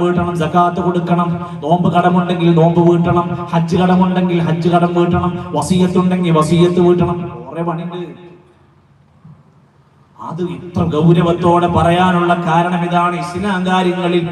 വീട്ടണം, സകാത്ത് കൊടുക്കണം, നോമ്പ് കടമുണ്ടെങ്കിൽ നോമ്പ് വീട്ടണം, ഹജ്ജ് കടമുണ്ടെങ്കിൽ ഹജ്ജ് കടം വീട്ടണം, വസിയത്തുണ്ടെങ്കിൽ വസിയത്ത് വീട്ടണം. കുറെ പണിയുണ്ട്. അത് ഇത്ര ഗൗരവത്തോടെ പറയാനുള്ള കാരണം ഇതാണ്. ഇസ്ലാം കാര്യങ്ങളിൽ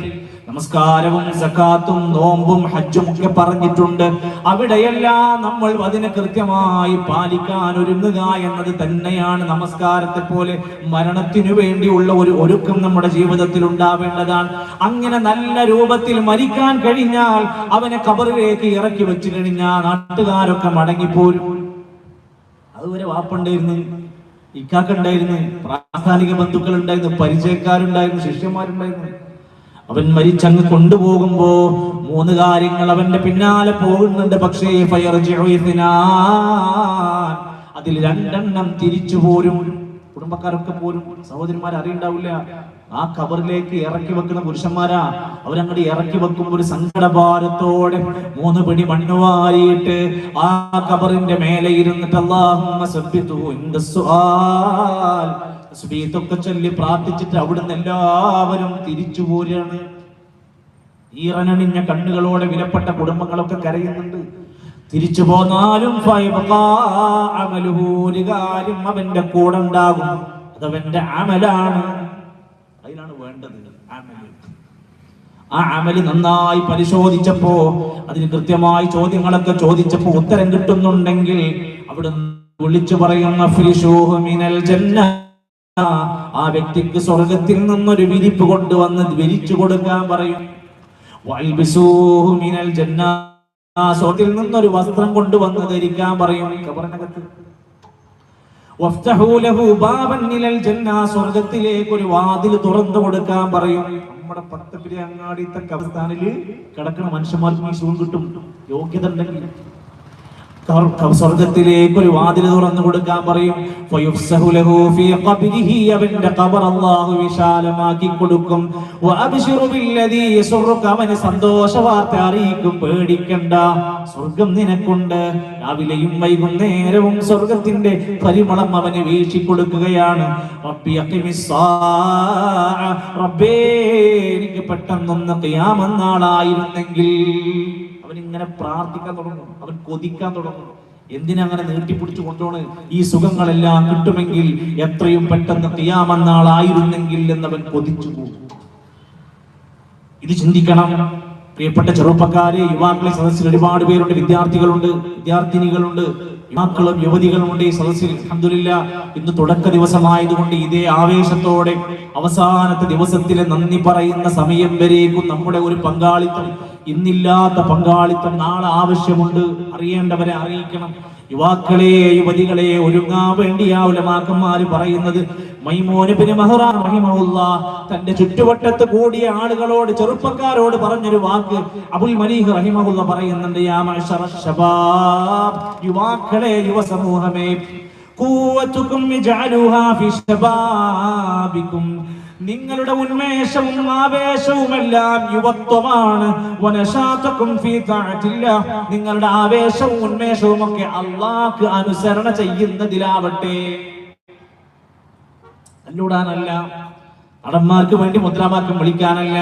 നമസ്കാരവും സകാത്തും നോമ്പും ഹജ്ജും ഒക്കെ പറഞ്ഞിട്ടുണ്ട്. അവിടെയെല്ലാം നമ്മൾ അതിനെ കൃത്യമായി പാലിക്കാൻ ഒരുങ്ങുക എന്നത് തന്നെയാണ് നമസ്കാരത്തെ പോലെ മരണത്തിനു വേണ്ടിയുള്ള ഒരു ഒരുക്കം നമ്മുടെ ജീവിതത്തിൽ ഉണ്ടാവേണ്ടതാണ്. അങ്ങനെ നല്ല രൂപത്തിൽ മരിക്കാൻ കഴിഞ്ഞാൽ അവനെ ഖബറിലേക്ക് ഇറക്കി വെച്ചു കഴിഞ്ഞാൽ നാട്ടുകാരൊക്കെ മടങ്ങിപ്പോരും. അതുവരെ വാപ്പുണ്ടായിരുന്നു, ഇക്കാക്കുണ്ടായിരുന്നു, പ്രാസ്ഥാനിക ബന്ധുക്കൾ ഉണ്ടായിരുന്നു, പരിചയക്കാരുണ്ടായിരുന്നു, ശിഷ്യന്മാരുണ്ടായിരുന്നു. അവൻ മരിച്ചങ്ങ് കൊണ്ടുപോകുമ്പോ 3 കാര്യങ്ങൾ അവന്റെ പിന്നാലെ പോകുന്നുണ്ട്. പക്ഷേ അതിൽ 2 തിരിച്ചു പോരും. കുടുംബക്കാരൊക്കെ പോരും, സഹോദരിമാർ അറിയണ്ടാവില്ല. ആ ഖബറിലേക്ക് ഇറക്കി വെക്കുന്ന പുരുഷന്മാരാ. അവരങ്ങോട്ട് ഇറക്കി വെക്കുമ്പോൾ ഒരു സങ്കടഭാരത്തോടെ 3 പിടി മണ്ണ് വാരിയിട്ട് ആ ഖബറിന്റെ മേലെ ഇരുന്നിട്ട് അല്ലാഹുമ്മ സബ്ബിതു ഇൻദ സുആൽ തസ്ബീഹൊക്കെ ചൊല്ലി പ്രാർത്ഥിച്ചിട്ട് അവിടുന്ന് എല്ലാവരും തിരിച്ചു പോരുകയാണ്. ഈറനണിഞ്ഞ കണ്ണുകളോടെ വിലപ്പെട്ട കുടുംബങ്ങളൊക്കെ കരയുന്നുണ്ട്. തിരിച്ചു പോന്നാലും ഒരു കാര്യം അവന്റെ കൂടെ ഉണ്ടാകും. അതവന്റെ അമലാണ്. അതിനാണ് വേണ്ടത് അമല്. ആ അമല് നന്നായി പരിശോധിച്ചപ്പോ, അതിന് കൃത്യമായി ചോദ്യങ്ങളൊക്കെ ചോദിച്ചപ്പോ ഉത്തരം കിട്ടുന്നുണ്ടെങ്കിൽ അവിടെ വിളിച്ചു പറയുന്ന ഫിരിശൂഹു മിനൽ ജന്ന, ആ വ്യക്തിക്ക് സ്വർഗത്തിൽ നിന്നൊരു വിരിപ്പ് കൊണ്ടുവന്ന് വിരിച്ചു കൊടുക്കാൻ പറയും. വൽബിസൂഹു മിനൽ ജന്ന, സ്വർഗത്തിൽ നിന്നൊരു വസ്ത്രം കൊണ്ടുവന്ന് ധരിക്കാൻ പറയും. ഖബറിനകത്ത് വഫ്തഹൂ ലഹു ബാബൻ ഇലൽ ജന്ന, സ്വർഗത്തിലേക്ക് ഒരു വാതിൽ തുറന്നു കൊടുക്കാൻ പറയും. നമ്മുടെ പത്തപ്പിരി അങ്ങാടിത്തെ കബർസ്ഥാനിൽ കിടക്കുന്ന മനുഷ്യന്മാർക്ക് ഈ സുഖം കിട്ടും, യോഗ്യത ഉണ്ടെങ്കിൽ. സ്വർഗത്തിലേക്ക് ഒരു വാതിൽ തുറന്നു കൊടുക്കാൻ പറയും. അവന്റെ ഖബർ അല്ലാഹു വിശാലമാക്കി കൊടുക്കും. അവന് സന്തോഷ വാർത്ത അറിയിക്കും, പേടിക്കണ്ട, സ്വർഗം നിനക്കുണ്ട്. രാവിലെയും വൈകുന്നേരവും സ്വർഗത്തിന്റെ പരിമളം അവന് വീശിക്കൊടുക്കുകയാണ്. റബ്ബേ, എനിക്ക് പെട്ടെന്നൊന്ന് ഖിയാമത്ത് നാളായിരുന്നെങ്കിൽ. ഇങ്ങനെ പ്രാർത്ഥിക്കാൻ തുടങ്ങും, അവൻ കൊതിക്കാൻ തുടങ്ങും. എന്തിനങ്ങനെ നീട്ടിപ്പിടിച്ചു കൊണ്ടോണ്? ഈ സുഖങ്ങളെല്ലാം കിട്ടുമെങ്കിൽ എത്രയും പെട്ടെന്ന് ഖിയാമത്ത് നാളായിരുന്നെങ്കിൽ എന്നവൻ കൊതിച്ചു പോകും. ഇത് ചിന്തിക്കണം പ്രിയപ്പെട്ട ചെറുപ്പക്കാരെ, യുവാക്കളെ. സദസ്സിൽ ഒരുപാട് പേരുണ്ട്, വിദ്യാർത്ഥികളുണ്ട്, വിദ്യാർത്ഥിനികളുണ്ട്, യുവാക്കളും യുവതികളുമുണ്ട് ഈ സദസ്സിൽ. അൽഹംദുലില്ലാഹ്, ഇന്ന് തുടക്ക ദിവസമായതുകൊണ്ട് ഇതേ ആവേശത്തോടെ അവസാനത്തെ ദിവസത്തിലെ നന്ദി പറയുന്ന സമയം വരേക്കും നമ്മുടെ ഒരു പങ്കാളിത്തം, ഇന്നില്ലാത്ത പങ്കാളിത്തം നാളെ ആവശ്യമുണ്ട്. അറിയേണ്ടവരെ അറിയിക്കണം. യുവാക്കളെ, യുവതികളെ, ഒരുങ്ങാൻ വേണ്ടിയാ ഉലമാക്കന്മാര് പറയുന്നത്. മൈമൂൻ ഇബ്നു മഹ്റാൻ റഹിമഹുല്ലാഹ് തന്റെ ചുറ്റുവട്ടത്ത് കൂടിയ ആളുകളോട്, ചെറുപ്പക്കാരോട് പറഞ്ഞൊരു വാക്ക് അബുൽ മലീഹ് റഹിമഹുല്ലാഹ് പറയുന്നുണ്ട്. യാ മഅ്ശറ ശബാബ്, യുവാക്കളെ, യുവസമൂഹമേ, ഖുവ്വതുകും ഇജ്അലുഹാ ഫി ശബാബികും, നിങ്ങളുടെ ഉന്മേഷവും ആവേശവുമെല്ലാം യുവത്വമാണ്. വനശാതകും ഫീ തഅത്തില്ലാഹ്, നിങ്ങളുടെ ആവേശവും ഉന്മേഷവും ഒക്കെ അല്ലാഹുവിന് അനുസരണ ചെയ്യുന്നതിലാവട്ടെ. അല്ലൂടാനല്ല, നടന്മാർക്ക് വേണ്ടി മുദ്രാവാക്യം വിളിക്കാനല്ല,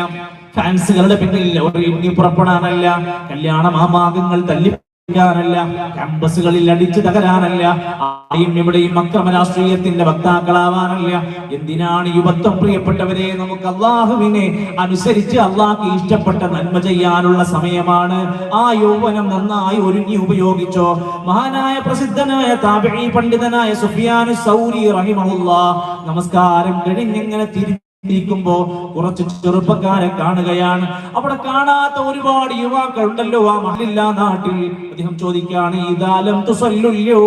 ഫാൻസുകളുടെ പിന്നിൽ ഇറങ്ങി പുറപ്പെടാനല്ല, കല്യാണ മാമാകങ്ങൾ തല്ലിപ്പിക്കാനല്ല, ക്യാമ്പസുകളിൽ അടിച്ചു തകരാനല്ല, ആയും ഇവിടെയും അക്രമ രാഷ്ട്രീയത്തിന്റെ വക്താക്കളാവാനല്ല. എന്തിനാണ് യുവത്വം? പ്രിയപ്പെട്ടവരെ, നമുക്ക് അള്ളാഹുവിനെ അനുസരിച്ച് അള്ളാഹ്ക്ക് ഇഷ്ടപ്പെട്ട നന്മ ചെയ്യാനുള്ള സമയമാണ്. ആ യൗവനം നന്നായി ഒരുങ്ങി ഉപയോഗിച്ചോ. മഹാനായ പ്രസിദ്ധനായ താബിഈ പണ്ഡിതനായ സുഫിയാനു സൗരി റഹിമഹുല്ലാഹ് നമസ്കാരം കഴിഞ്ഞിങ്ങനെ ിരിക്കുമ്പോ കുറച്ച് ചെറുപ്പക്കാരെ കാണുകയാണ്. അവിടെ കാണാത്ത ഒരുപാട് യുവാക്കൾ ഉണ്ടല്ലോ ആ മഹലില്ലാ നാട്ടിൽ. അദ്ദേഹം ചോദിക്കുകയാണ്, ഇദാലം തുസല്ലുല്ലോ,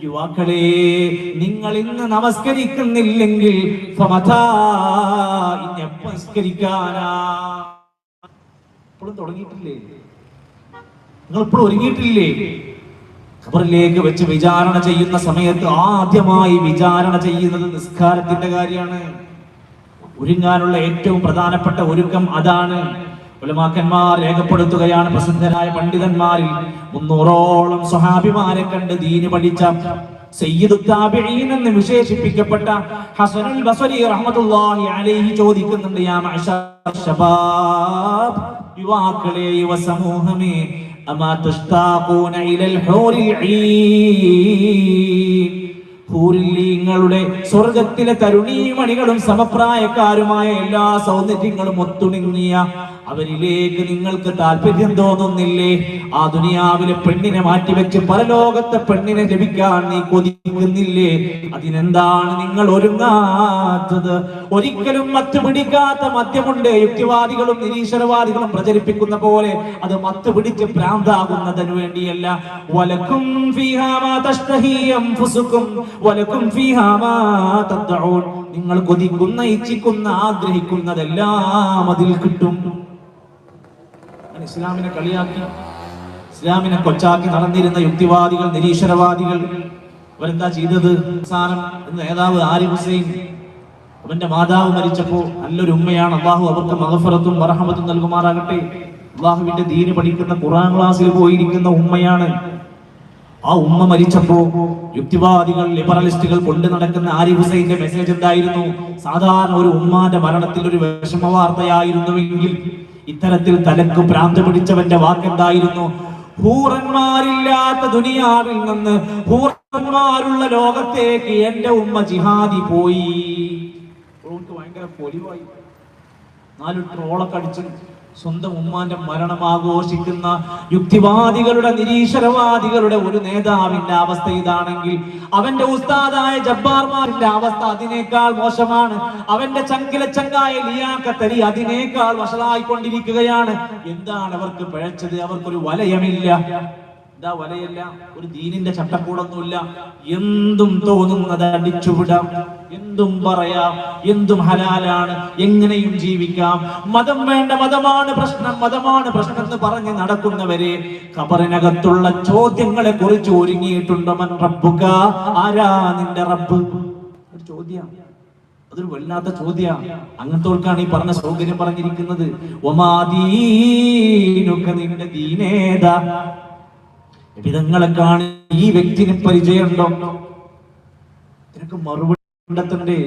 യുവാക്കളെ, നിങ്ങൾ ഇന്ന് നമസ്കരിക്കുന്നില്ലെങ്കിൽ നമസ്കരിക്കാനാ? ഇപ്പോഴും തുടങ്ങിയിട്ടില്ലേ? നിങ്ങൾ ഇപ്പോഴും ഒരുങ്ങിയിട്ടില്ലേ? ഖബറിലേക്ക് വെച്ച് വിചാരണ ചെയ്യുന്ന സമയത്ത് ആദ്യമായി വിചാരണ ചെയ്യുന്നത് നിസ്കാരത്തിന്റെ കാര്യമാണ്. ഒരുങ്ങാനുള്ള ഏറ്റവും പ്രധാനപ്പെട്ട ഒരുക്കം അതാണ്. ഉലമാക്കന്മാർ രേഖപ്പെടുത്തുകയാണ്, പ്രസിദ്ധരായ പണ്ഡിതന്മാരിൽ 300ഓളം സ്വഹാബിമാരെ കണ്ട് ദീന് പഠിച്ച സയ്യിദു താബിഈൻ എന്ന് വിശേഷിപ്പിക്കപ്പെട്ട ഹസനുൽ ബസ്രി റഹ്മത്തുള്ളാഹി അലൈഹി ചോദിക്കുന്നുണ്ട്, യാ മഅശറ ശബാബ്, യുവാക്കളെ, യുവ സമൂഹമേ, അമാ തഷ്താഖൂന ഇലൽ ഹൂറിൽ ഈൻ, ഹൂറില്ലീങ്ങളുടെ സ്വർഗത്തിലെ തരുണീമണികളും സമപ്രായക്കാരുമായ എല്ലാ സൗന്ദര്യങ്ങളും ഒത്തുണിങ്ങിയ അവരിലേക്ക് നിങ്ങൾക്ക് താല്പര്യം തോന്നുന്നില്ലേ? ആ ദുനിയാവിലെ പെണ്ണിനെ മാറ്റിവെച്ച് പരലോകത്തെ പെണ്ണിനെ ലഭിക്കാൻ നീ കൊതിക്കുന്നില്ലേ? അതിനെന്താണ് നിങ്ങൾ ഒരുങ്ങാത്തത്? ഒരിക്കലും മത്ത് പിടിക്കാത്ത മദ്യമുണ്ട്. യുക്തിവാദികളും നിരീശ്വരവാദികളും പ്രചരിപ്പിക്കുന്ന പോലെ അത് മത്ത് പിടിച്ച് ഭ്രാന്താകുന്നതിന് വേണ്ടിയല്ല. വലക്കും ഫീഹാ മാ തഷ്തഹീ അൻഫുസുക്കും വലക്കും ഫീഹാ മാ തദ്ഊൻ, നിങ്ങൾ കൊതിക്കുന്ന, ഇച്ഛിക്കുന്ന, ആഗ്രഹിക്കുന്നതെല്ലാം അതിൽ കിട്ടും. ഇസ്ലാമിനെ കളിയാക്കി, ഇസ്ലാമിനെ കൊച്ചാക്കി നടന്നിരുന്ന യുക്തിവാദികൾ, നിരീശ്വരവാദികൾ അവരെന്താ ചെയ്തത്? അവസാനം നേതാവ് ആരിഫ് ഹുസൈൻ, അവന്റെ മാതാവ് മരിച്ചപ്പോ, നല്ലൊരു ഉമ്മയാണ്, അള്ളാഹു അവർക്ക് മഗ്ഫിറത്തും റഹ്മത്തും നൽകുമാറാകട്ടെ. അള്ളാഹുവിന്റെ ദീന് പഠിക്കുന്ന ഖുർആൻ ക്ലാസ്സിൽ പോയിരിക്കുന്ന ഉമ്മയാണ്. ആ ഉമ്മ മരിച്ചപ്പോ യുക്തിവാദികൾ, ലിബറലിസ്റ്റുകൾ കൊണ്ടു നടക്കുന്ന ആരിഫ് ഹുസൈന്റെ മെസ്സേജ് എന്തായിരുന്നു? സാധാരണ ഒരു ഉമ്മാന്റെ മരണത്തിൽ ഒരു വിഷമ വാർത്തയായിരുന്നുവെങ്കിൽ ഇത്തരത്തിൽ തലക്ക് ഭ്രാന്ത് പിടിച്ചവന്റെ വാക്കെന്തായിരുന്നു? ഹൂറന്മാരില്ലാത്ത ദുനിയാവിൽ നിന്ന് ഹൂറന്മാരുള്ള ലോകത്തേക്ക് എന്റെ ഉമ്മ ജിഹാദി പോയി. ഭയങ്കര പൊലിവായി 4 ട്രോളൊക്കെ അടിച്ച് സ്വന്തം ഉമ്മാന്റെ മരണം ആഘോഷിക്കുന്ന യുക്തിവാദികളുടെ, നിരീശ്വരവാദികളുടെ ഒരു നേതാവിന്റെ അവസ്ഥ ഇതാണെങ്കിൽ അവന്റെ ഉസ്താദായ ജബ്ബാർമാരുടെ അവസ്ഥ അതിനേക്കാൾ മോശമാണ്. അവന്റെ ചങ്കിലെ ചങ്കായ ലിയാഖത്ത് അലി അതിനേക്കാൾ വഷളായിക്കൊണ്ടിരിക്കുകയാണ്. എന്താണ് അവർക്ക് പിഴച്ചത്? അവർക്കൊരു വലയമില്ല. എന്താ വലയല്ല? ഒരു ദീനിന്റെ ചട്ടക്കൂടൊന്നുമില്ല. എന്തും തോന്നുന്നത് അടിച്ചുവിടാം, എന്തും പറയാം, എന്തും ഹലാലാണ്, എങ്ങനെയും ജീവിക്കാം. മതം വേണ്ട, മതമാണ് പ്രശ്നം, മതമാണ് പ്രശ്നം എന്ന് പറഞ്ഞ് നടക്കുന്നവരെ ഖബറിനകത്തുള്ള ചോദ്യങ്ങളെ കുറിച്ച് ഒരുങ്ങിയിട്ടുണ്ടോ? മൻ റബ്ബുക, ആരാ നിന്റെ റബ്ബ്? ഒരു ചോദ്യമാണ്, അതൊരു വല്ലാത്ത ചോദ്യമാണ്. അങ്ങനത്തോൾക്കാണ് ഈ പറഞ്ഞ സൗകര്യം പറഞ്ഞിരിക്കുന്നത്. ഒമാ ദീനുക, നിന്റെ ദീനേതാ? വിധങ്ങളെ കാണി ഈ വ്യക്തിന് പരിചയമുണ്ടോ? ഇതിനൊക്കെ മറുപടി കണ്ടെത്തണ്ടേ.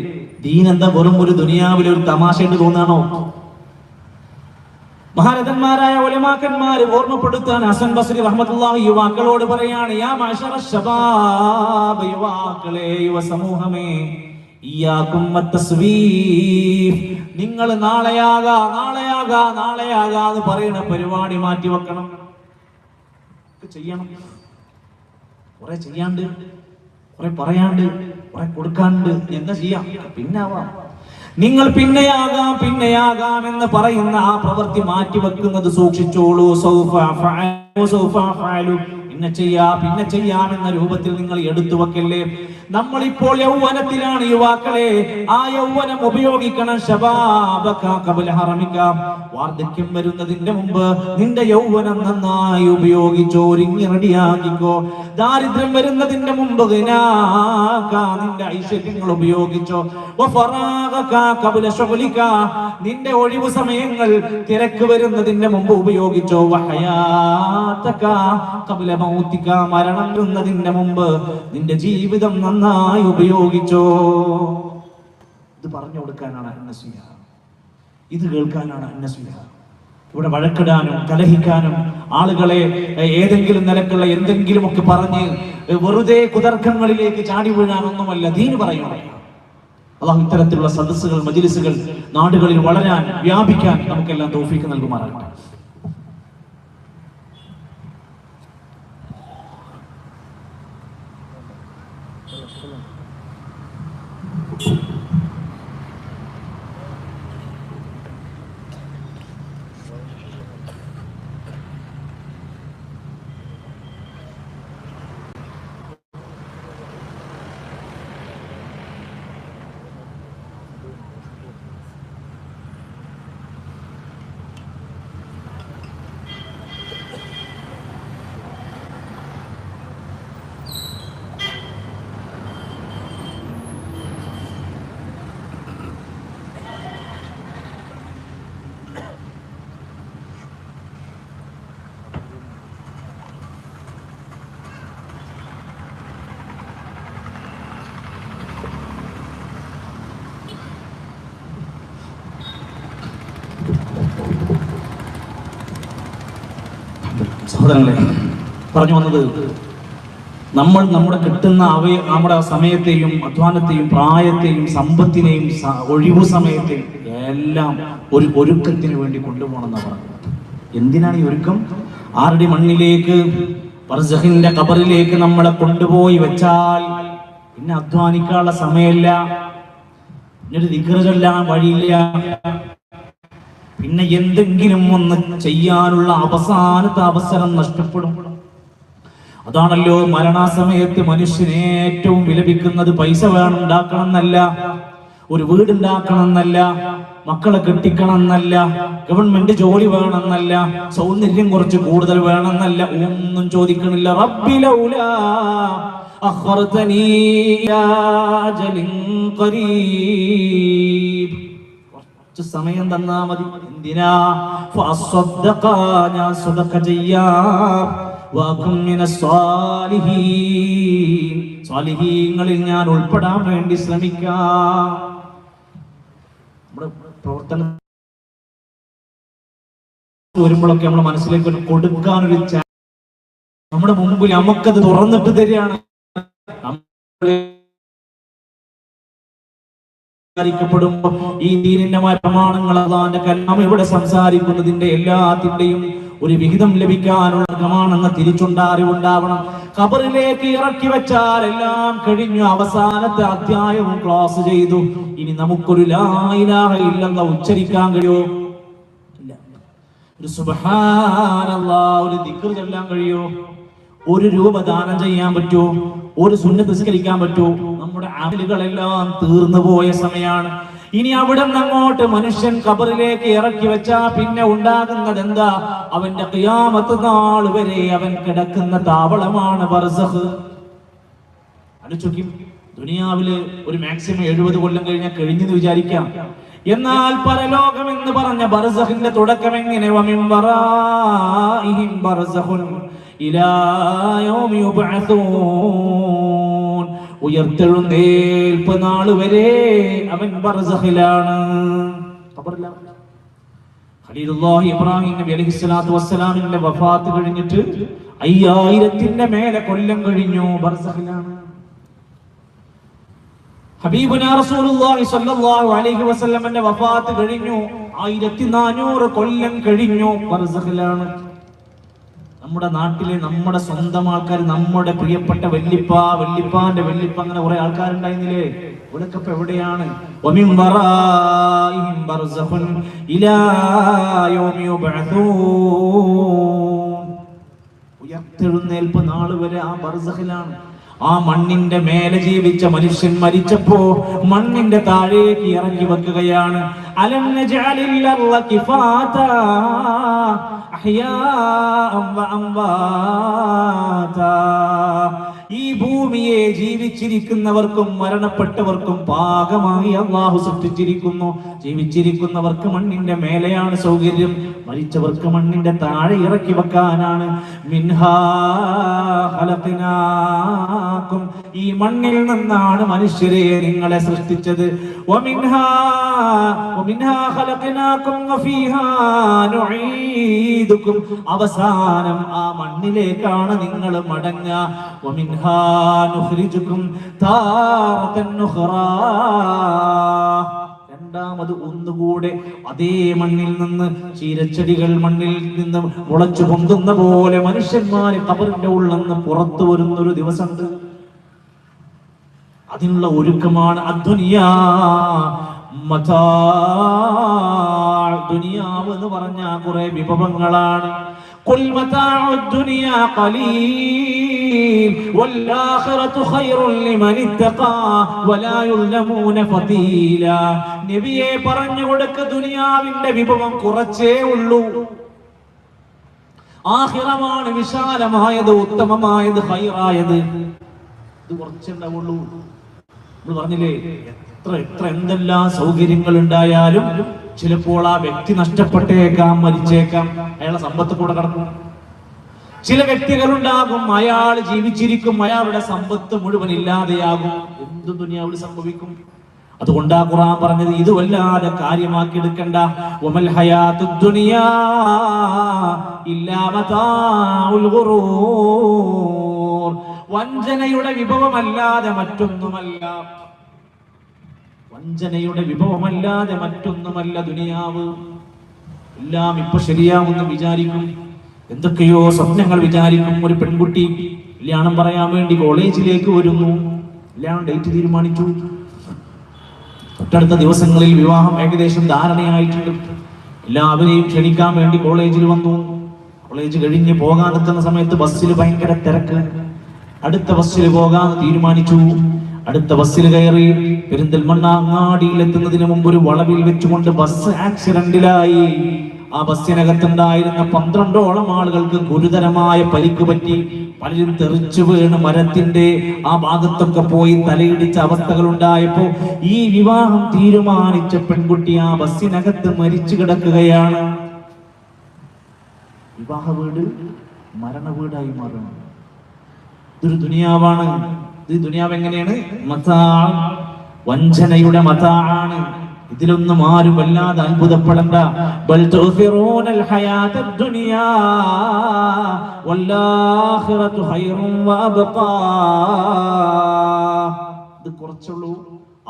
ദീൻ എന്താ വെറും ഒരു ദുനിയാവിലെ ഒരു തമാശയായിട്ട് തോന്നാണോ? മഹാരഥന്മാരായ ഉലമാക്കന്മാര് ഓർമ്മപ്പെടുത്താൻ ഹസൻ ബസ്രി റഹ്മത്തുള്ളാഹി യുവാക്കളോട് പറയാണ്, യാ മഅശറ ശബാബ്, യുവാക്കളെ, യുവ സമൂഹമേ, ഇയ്യാകും വത്തസ്വീഫ്, നിങ്ങൾ നാളെയാകാ എന്ന് പറയുന്ന പരിപാടി മാറ്റി വെക്കണം. ചെയ്യണം, കുറെ ചെയ്യാണ്ട്, കുറെ പറയാണ്ട്, കുറെ കൊടുക്കാണ്ട്. എന്താ ചെയ്യാം? പിന്നാവാം. നിങ്ങൾ പിന്നെയാകാം എന്ന് പറയുന്ന ആ പ്രവൃത്തി മാറ്റിവെക്കുന്നത് സൂക്ഷിച്ചോളൂ. പിന്നെ ചെയ്യാമെന്ന രൂപത്തിൽ നിങ്ങൾ എടുത്തു വെക്കല്ലേ. നമ്മളിപ്പോൾ യൗവനത്തിലാണ് യുവാക്കളെ. ആ യൗവനം ഉപയോഗിക്കണം. ശബാബക ഖബല ഹറമിക, വാർദ്ധക്യം വരുന്നതിന്റെ മുമ്പ് നിന്റെ യൗവനം നന്നായി ഉപയോഗിച്ചോ, ഒരുങ്ങി റെഡിയാക്കിക്കോ. ദാരിദ്ര്യം വരുന്നതിന്റെ മുമ്പ് നിന്റെ ഐശ്വര്യങ്ങൾ ഉപയോഗിച്ചോ. വഫറാഗക ഖബല ശുഗ്ലിക, നിന്റെ ഒഴിവു സമയങ്ങൾ തിരക്ക് വരുന്നതിന്റെ മുമ്പ് ഉപയോഗിച്ചോ. വഹയാതക ഖബല മൗതിക, മരണം വരുന്നതിന്റെ മുമ്പ് നിന്റെ ജീവിതം നന്നായി ഉപയോഗിച്ചോ. ഇത് പറഞ്ഞു കൊടുക്കാനാണ് അന്നസിഹ, ഇത് കേൾക്കാനാണ് അന്നസിഹ. ഇവിടെ വഴക്കിടാനും കലഹിക്കാനും ആളുകളെ ഏതെങ്കിലും നിലക്കുള്ള എന്തെങ്കിലും ഒക്കെ പറഞ്ഞ് വെറുതെ കുതർക്കങ്ങളിലേക്ക് ചാടി വീഴാനൊന്നുമല്ല ദീന് പറയുന്നത്. അല്ലാഹു ഇത്തരത്തിലുള്ള സദസ്സുകൾ, മജ്ലിസുകൾ നാടുകളിൽ വളരാൻ, വ്യാപിക്കാൻ നമുക്കെല്ലാം തൗഫീഖ് നൽകുമാറാകട്ടെ. സഹോദരങ്ങളെ, പറഞ്ഞു വന്നത്, നമ്മൾ നമ്മുടെ കിട്ടുന്ന നമ്മുടെ സമയത്തെയും അധ്വാനത്തെയും പ്രായത്തെയും സമ്പത്തിനെയും ഒഴിവു സമയത്തെയും എല്ലാം ഒരു ഒരുക്കത്തിന് വേണ്ടി കൊണ്ടുപോകണമെന്നാണ് പറഞ്ഞത്. എന്തിനാണ് ഈ ഒരുക്കം? ആരുടെ മണ്ണിലേക്ക്, ബർസഖിന്റെ ഖബറിലേക്ക് നമ്മളെ കൊണ്ടുപോയി വെച്ചാൽ പിന്നെ അധ്വാനിക്കാനുള്ള സമയമില്ല, പിന്നൊരു ദിക്ർ ചൊല്ലാൻ വഴിയില്ല, പിന്നെ എന്തെങ്കിലും ഒന്ന് ചെയ്യാനുള്ള അവസാനത്തെ അവസരം നഷ്ടപ്പെടും. അതാണല്ലോ മരണാസമയത്ത് മനുഷ്യന് ഏറ്റവും വിലപിക്കുന്നത്. പൈസ വേണം, ഉണ്ടാക്കണം എന്നല്ല, ഒരു വീടുണ്ടാക്കണം എന്നല്ല, മക്കളെ കെട്ടിക്കണം എന്നല്ല, ഗവൺമെന്റ് ജോലി വേണമെന്നല്ല, സൗന്ദര്യം കുറച്ച് കൂടുതൽ വേണമെന്നല്ല, ഒന്നും ചോദിക്കണില്ല. റബ്ബി ലൗലാ അഖർതനീ ഇലാ അജലിൻ ഖരീബ്, കുറച്ച് സമയം തന്നാ മതി. എന്തിനാ? ഫഅസ്സദ്ദഖ, ഞാൻ സദഖ ചെയ്യാം, വഅകും മിനസ് സ്വാലിഹീൻ, സ്വാലിഹീങ്ങളിൽ ഞാൻ ഉൾപ്പെടാൻ വേണ്ടി ശ്രമിക്കാം. നമ്മുടെ പ്രവർത്തനം വരുമ്പോഴൊക്കെ നമ്മുടെ മനസ്സിലേക്ക് കൊടുക്കാനൊരു നമ്മുടെ മുമ്പിൽ നമുക്കത് തുറന്നിട്ട് തരികയാണ്. സംസാരിക്കപ്പെടുമ്പോ ഈ ദീനിന്റെ പ്രമാണങ്ങൾ അല്ലാഹുവിന്റെ കലാം ഇവിടെ സംസാരിക്കുന്നതിന്റെ എല്ലാത്തിന്റെയും ഒരു വിഹിതം ലഭിക്കാനുള്ള പ്രമാണെന്ന് തിരിച്ചുണ്ടാറിവുണ്ടാവണം. ഖബറിലേക്ക് ഇറക്കി വെച്ചാൽ എല്ലാം കഴിഞ്ഞു, അവസാനത്തെ അധ്യായവും ക്ലാസ് ചെയ്തു. ഇനി നമുക്കൊരു ലാ ഇലാഹ ഇല്ലല്ലാഹ് ഉച്ചരിക്കാൻ കഴിയോ? ഇല്ല. ഒരു സുബ്ഹാനല്ലാഹ്, ഒരു ദിക്ർ ചൊല്ലാൻ കഴിയോ? ഒരു രൂപ ദാനം ചെയ്യാൻ പറ്റുമോ? ഒരു സുന്നത്ത് നിസ്കരിക്കാൻ പറ്റുമോ? നമ്മുടെ അമലുകളെല്ലാം തീർന്നു പോയ സമയമാണ്. ഇനി അവിടെ നിന്ന് അങ്ങോട്ട് മനുഷ്യൻ ഖബറിലേക്ക് ഇറക്കി വെച്ചാ പിന്നെ ഉണ്ടാകുന്നത് എന്താ? അവന്റെ ഖിയാമത്ത് നാൾ വരെ അവൻ കിടക്കുന്ന താവളമാണ് ബർസഖ്. ആലോചിക്കും, ദുനിയാവില് ഒരു മാക്സിമം 70 കൊല്ലം കഴിഞ്ഞാൽ കഴിഞ്ഞെന്ന് വിചാരിക്കാം. എന്നാൽ പരലോകം എന്ന് പറഞ്ഞ ബർസഖിന്റെ തുടക്കം എങ്ങനെ? വമിൻ വറാഇഹിം ബർസഖുൻ ഇലാ യൗമി യുബ്അസൂൻ, ഉയർത്തെഴുന്നേൽപ്പ് നാൾ വരെ അവൻ ബർസഖിലാണ്, ഖബറിലാണ്. ഖലീലുല്ലാഹി ഇബ്രാഹിം നബി അലൈഹിസ്സലാത്തു വസ്സലാമിന്റെ വഫാത്ത് കഴിഞ്ഞിട്ട് 5000 മേലെ കൊല്ലം കഴിഞ്ഞു, ബർസഖിലാണ്. ഹബീബുനാ റസൂലുള്ളാഹി സ്വല്ലല്ലാഹു അലൈഹി വസല്ലമന്റെ വഫാത്ത് കഴിഞ്ഞു, 1400 കൊല്ലം കഴിഞ്ഞു, ബർസഖിലാണ്. നമ്മുടെ നാട്ടിലെ നമ്മുടെ സ്വന്തം ആൾക്കാർ, നമ്മുടെ പ്രിയപ്പെട്ട വല്ലിപ്പാന്റെ വല്ലിപ്പ, അങ്ങനെ കുറെ ആൾക്കാരുണ്ടായിരുന്നില്ലേ? ഇവിടൊക്കെ ഇപ്പൊ എവിടെയാണ്? വമിൻ വറാഇഹിം ബർസഖുൻ ഇലാ യൗമി യുബ്അസൂൻ, ഉയർത്തെഴുന്നേൽപ്പ് നാൾ വരെ ആ ബർസഖിലാണ്. ആ മണ്ണിന്റെ മേലെ ജീവിച്ച മനുഷ്യൻ മരിച്ചപ്പോ മണ്ണിന്റെ താഴേക്ക് ഇറങ്ങി വെക്കുകയാണ്. അലം നജഅലിൽ അർള കിഫാതാ അഹ്യാഅൻ വഅംവാതാ, ഈ ഭൂമിയെ ജീവിച്ചിരിക്കുന്നവർക്കും മരണപ്പെട്ടവർക്കും പാകമായി അല്ലാഹു സൃഷ്ടിച്ചിരിക്കുന്നു. ജീവിച്ചിരിക്കുന്നവർക്ക് മണ്ണിന്റെ മേലെയാണ് സൗകര്യം, മരിച്ചവർക്ക് മണ്ണിന്റെ താഴെ ഇറക്കി വെക്കാനാണ്. മിൻഹാ ഖലഖനാകും, ഈ മണ്ണിൽ നിന്നാണ് മനുഷ്യരെ നിങ്ങളെ സൃഷ്ടിച്ചത്. വമിൻഹാ ഖലഖനാകും വഫീഹാ നുഈദുകും, അവസാനം ആ മണ്ണിലേക്കാണ് നിങ്ങൾ മടങ്ങുക. വമിൻഹാ നുഖ്രിജുകും താറതൻ ഉഖ്റാ, രണ്ടാമത് ഒന്നുകൂടെ അതേ മണ്ണിൽ നിന്ന് ചീരച്ചെടികൾ മണ്ണിൽ നിന്ന് മുളച്ചു പൊന്തുന്ന പോലെ മനുഷ്യന്മാര് ഖബറിന്റെ ഉള്ളിൽ നിന്ന് പുറത്തു വരുന്നൊരു ദിവസമുണ്ട്. അതിനുള്ള ഒരുക്കമാണ് അദ്ദുനിയാ മതാ. ദുനിയാവ് എന്ന് പറഞ്ഞ കുറെ വിഭവങ്ങളാണ്. ഖുൽ മതാഉദ് ദുനിയാ ഖലീൽ വൽആഖിറതു ഖൈറുൻ ലിമൻ ഇത്തഖാ വലാ യുൽമൂന ഫതീല. നബിയെ പറഞ്ഞു കൊടുക്ക, ദുനിയാവിന്റെ വിഭവം കുറച്ചേ ഉള്ളൂ, ആഖിറമാണ് വിശാലമായത്, ഉത്തമമായത്, ഖൈറായത്. ഇത് കുറച്ചുണ്ടാവുള്ളൂ. നമ്മൾ പറഞ്ഞില്ലേ, എത്ര എന്തെല്ലാം സൗകര്യങ്ങൾ ഉണ്ടായാലും ചിലപ്പോൾ ആ വ്യക്തി നഷ്ടപ്പെട്ടേക്കാം, മരിച്ചേക്കാം, അയാളെ സമ്പത്ത് കൂടെ കടക്കും. ചില വ്യക്തികളുണ്ടാകും, അയാൾ ജീവിച്ചിരിക്കും, അയാളുടെ സമ്പത്ത് മുഴുവൻ ഇല്ലാതെയാകും. എന്ത് ദുനിയാവിൽ സംഭവിക്കും? അതുകൊണ്ടാ ഖുർആൻ പറഞ്ഞത് ഇത് വല്ലാതെ കാര്യമാക്കി എടുക്കണ്ട. വമൽ ഹയാത്തുദ് ദുനിയാ ഇല്ലാ മതാഉൽ ഗുറൂർ. വഞ്ചനയുടെ വിഭവമല്ലാതെ മറ്റൊന്നുമല്ല, വഞ്ചനയുടെ വിഭവമല്ലാതെ മറ്റൊന്നുമല്ല ദുനിയാവ്. എല്ലാം ഇപ്പൊ ശരിയാവുമെന്ന് വിചാരിക്കും, എന്തൊക്കെയോ സ്വപ്നങ്ങൾ വിചാരിക്കും. ഒരു പെൺകുട്ടി കല്യാണം പറയാൻ വേണ്ടി കോളേജിലേക്ക് വരുന്നു, കല്യാണം ഡേറ്റ് തീരുമാനിച്ചു, തൊട്ടടുത്ത ദിവസങ്ങളിൽ വിവാഹം ഏകദേശം ധാരണയായിട്ടുണ്ട്. എല്ലാവരെയും ക്ഷണിക്കാൻ വേണ്ടി കോളേജിൽ വന്നു. കോളേജ് കഴിഞ്ഞ് പോകാൻ നിൽക്കുന്ന സമയത്ത് ബസ്സിൽ ഭയങ്കര തിരക്ക്. അടുത്ത ബസ്സിൽ പോകാൻ തീരുമാനിച്ചു. അടുത്ത ബസ്സിൽ കയറി പെരിന്തൽമണ്ണ അങ്ങാടിയിൽ എത്തുന്നതിന് മുമ്പ് ഒരു വളവിൽ വെച്ചുകൊണ്ട് ബസ് ആക്സിഡന്റിലായി. ആ ബസ്സിനകത്തുണ്ടായിരുന്ന 12ഓളം ആളുകൾക്ക് ഗുരുതരമായ പരിക്ക് പറ്റി. പലരും തെറിച്ചു വീണ് മരത്തിന്റെ ആ ഭാഗത്തൊക്കെ പോയി തലയിടിച്ച അവസ്ഥകൾ ഉണ്ടായപ്പോ ഈ വിവാഹം തീരുമാനിച്ച പെൺകുട്ടി ആ ബസ്സിനകത്ത് മരിച്ചു കിടക്കുകയാണ്. വിവാഹ വീട് മരണ വീടായി മാറുന്നു. ഇതൊരു ദുനിയാവാണ്. ഇത് ദുനിയാവ് എങ്ങനെയാണ്? മതാ, വഞ്ചനയുടെ മതാആണ്. ഇതിലൊന്നും ആരും വല്ലാതെ അത്ഭുതപ്പെടണ്ട. ബൽ തുസിറൂനൽ ഹയാത്തദ് ദുനിയാ വല്ലാഖിറതു ഖൈറുൻ വഅബ്ഖാ. ഇത് കുറച്ചുള്ളൂ,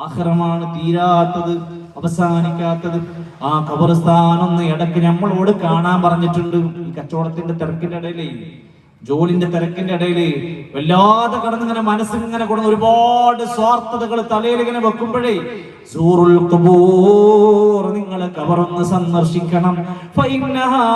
ആഖിറമാണ് തീരാത്തത്, അവസാനിക്കാത്തത്. ആ ഖബർസ്ഥാനൊന്ന് ഇടയ്ക്ക് നമ്മളോട് കാണാൻ പറഞ്ഞിട്ടുണ്ട്. ഈ കച്ചവടത്തിന്റെ തിരക്കിന്റെ ഇടയിലേ, ജോലിന്റെ തിരക്കിന്റെ ഇടയില് വല്ലാതെ കടന്നിങ്ങനെ മനസ്സിങ്ങനെ കൊടുന്ന ഒരുപാട് സ്വാർത്ഥതകൾ തലയിൽ ഇങ്ങനെ വെക്കുമ്പോഴേ സൂറുൽ ഖുബൂർ, നിങ്ങൾ ഖബറൊന്ന് സന്ദർശിക്കണം. ഫഇന്നഹാ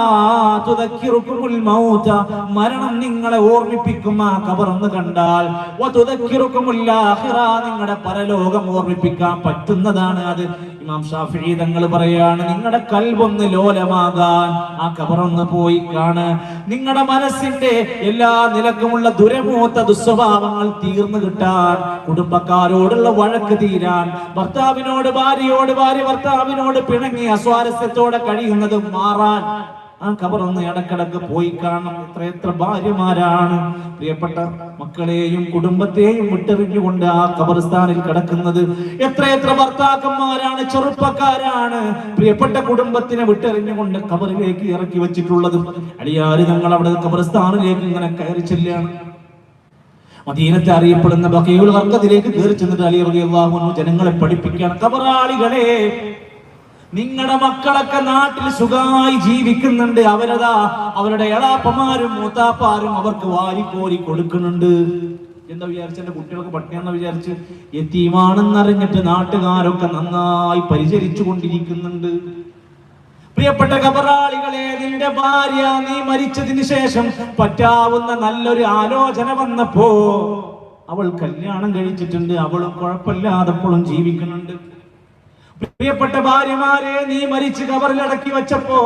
തുദക്കിറുകുൽ മൗത, മരണം നിങ്ങളെ ഓർമ്മിപ്പിക്കും ആ ഖബറൊന്ന് കണ്ടാൽ. വതുദക്കിറുകുൽ ആഖിറ, നിങ്ങളുടെ പരലോകം ഓർമ്മിപ്പിക്കാൻ പറ്റുന്നതാണ് അത്. ഇമാം ഷാഫിഈ തങ്ങൾ പറയാണ്, നിങ്ങളുടെ കൽബൊന്ന് ലോലമാകാൻ ആ ഖബറൊന്ന് പോയി കാണ്. നിങ്ങളുടെ മനസ്സിന്റെ എല്ലാ നിലക്കുമുള്ള ദുരമൂത്ത ദുസ്വഭാവങ്ങൾ തീർന്നു കിട്ടാൻ, കുടുംബക്കാരോടുള്ള വഴക്ക് തീരാൻ, ഭർത്താവിനോട് ഭാര്യയോട്, ഭാര്യ ഭർത്താവിനോട് പിണങ്ങി അസ്വാരസ്യത്തോടെ കഴിയുന്നത് മാറാൻ ആ ഖബറൊന്ന് ഇടക്കിടക്ക് പോയി കാണണം. എത്ര ഭാര്യമാരാണ് പ്രിയപ്പെട്ട മക്കളെയും കുടുംബത്തെയും വിട്ടെറിഞ്ഞുകൊണ്ട് ആ ഖബർസ്ഥാനിൽ കിടക്കുന്നത്. എത്ര ഭർത്താക്കന്മാരാണ്, ചെറുപ്പക്കാരാണ് പ്രിയപ്പെട്ട കുടുംബത്തിനെ വിട്ടെറിഞ്ഞുകൊണ്ട് ഖബറിലേക്ക് ഇറക്കി വെച്ചിട്ടുള്ളത്. അടിയാര് ഞങ്ങൾ അവിടെ ഖബർസ്ഥാനിലേക്ക് ഇങ്ങനെ കയറി ചെല്ലുകയാണ്. മദീനത്തെ അറിയപ്പെടുന്ന ബഖീഉൽ ഗർഖദിലേക്ക് കയറി ചെന്നിട്ട് അലി റളിയല്ലാഹു അൻഹു ജനങ്ങളെ പഠിപ്പിക്കുകയാണ്, ഖബറാളികളെ, നിങ്ങളുടെ മക്കളൊക്കെ നാട്ടിൽ സുഖമായി ജീവിക്കുന്നുണ്ട്. അവരതാ അവരുടെ എളാപ്പമാരും മൂത്താപ്പാരും അവർക്ക് വാരിക്കോരി കൊടുക്കുന്നുണ്ട്. എന്താ വിചാരിച്ച എന്റെ കുട്ടികൾക്ക് പട്ടിയാണെന്ന് വിചാരിച്ച് യതീമാണെന്നറിഞ്ഞിട്ട് നാട്ടുകാരൊക്കെ നന്നായി പരിചരിച്ചു കൊണ്ടിരിക്കുന്നുണ്ട്. പ്രിയപ്പെട്ട ഖബറാളികളെ, നിന്റെ ഭാര്യ നീ മരിച്ചതിന് ശേഷം പറ്റാവുന്ന നല്ലൊരു ആലോചന വന്നപ്പോ അവൾ കല്യാണം കഴിച്ചിട്ടുണ്ട്, അവളും കുഴപ്പമില്ലാതെപ്പോഴും ജീവിക്കുന്നുണ്ട്. പ്രിയപ്പെട്ട ഭാര്യമാരെ, നീ മരിച്ച് ഖബറിലടക്കി വെച്ചപ്പോ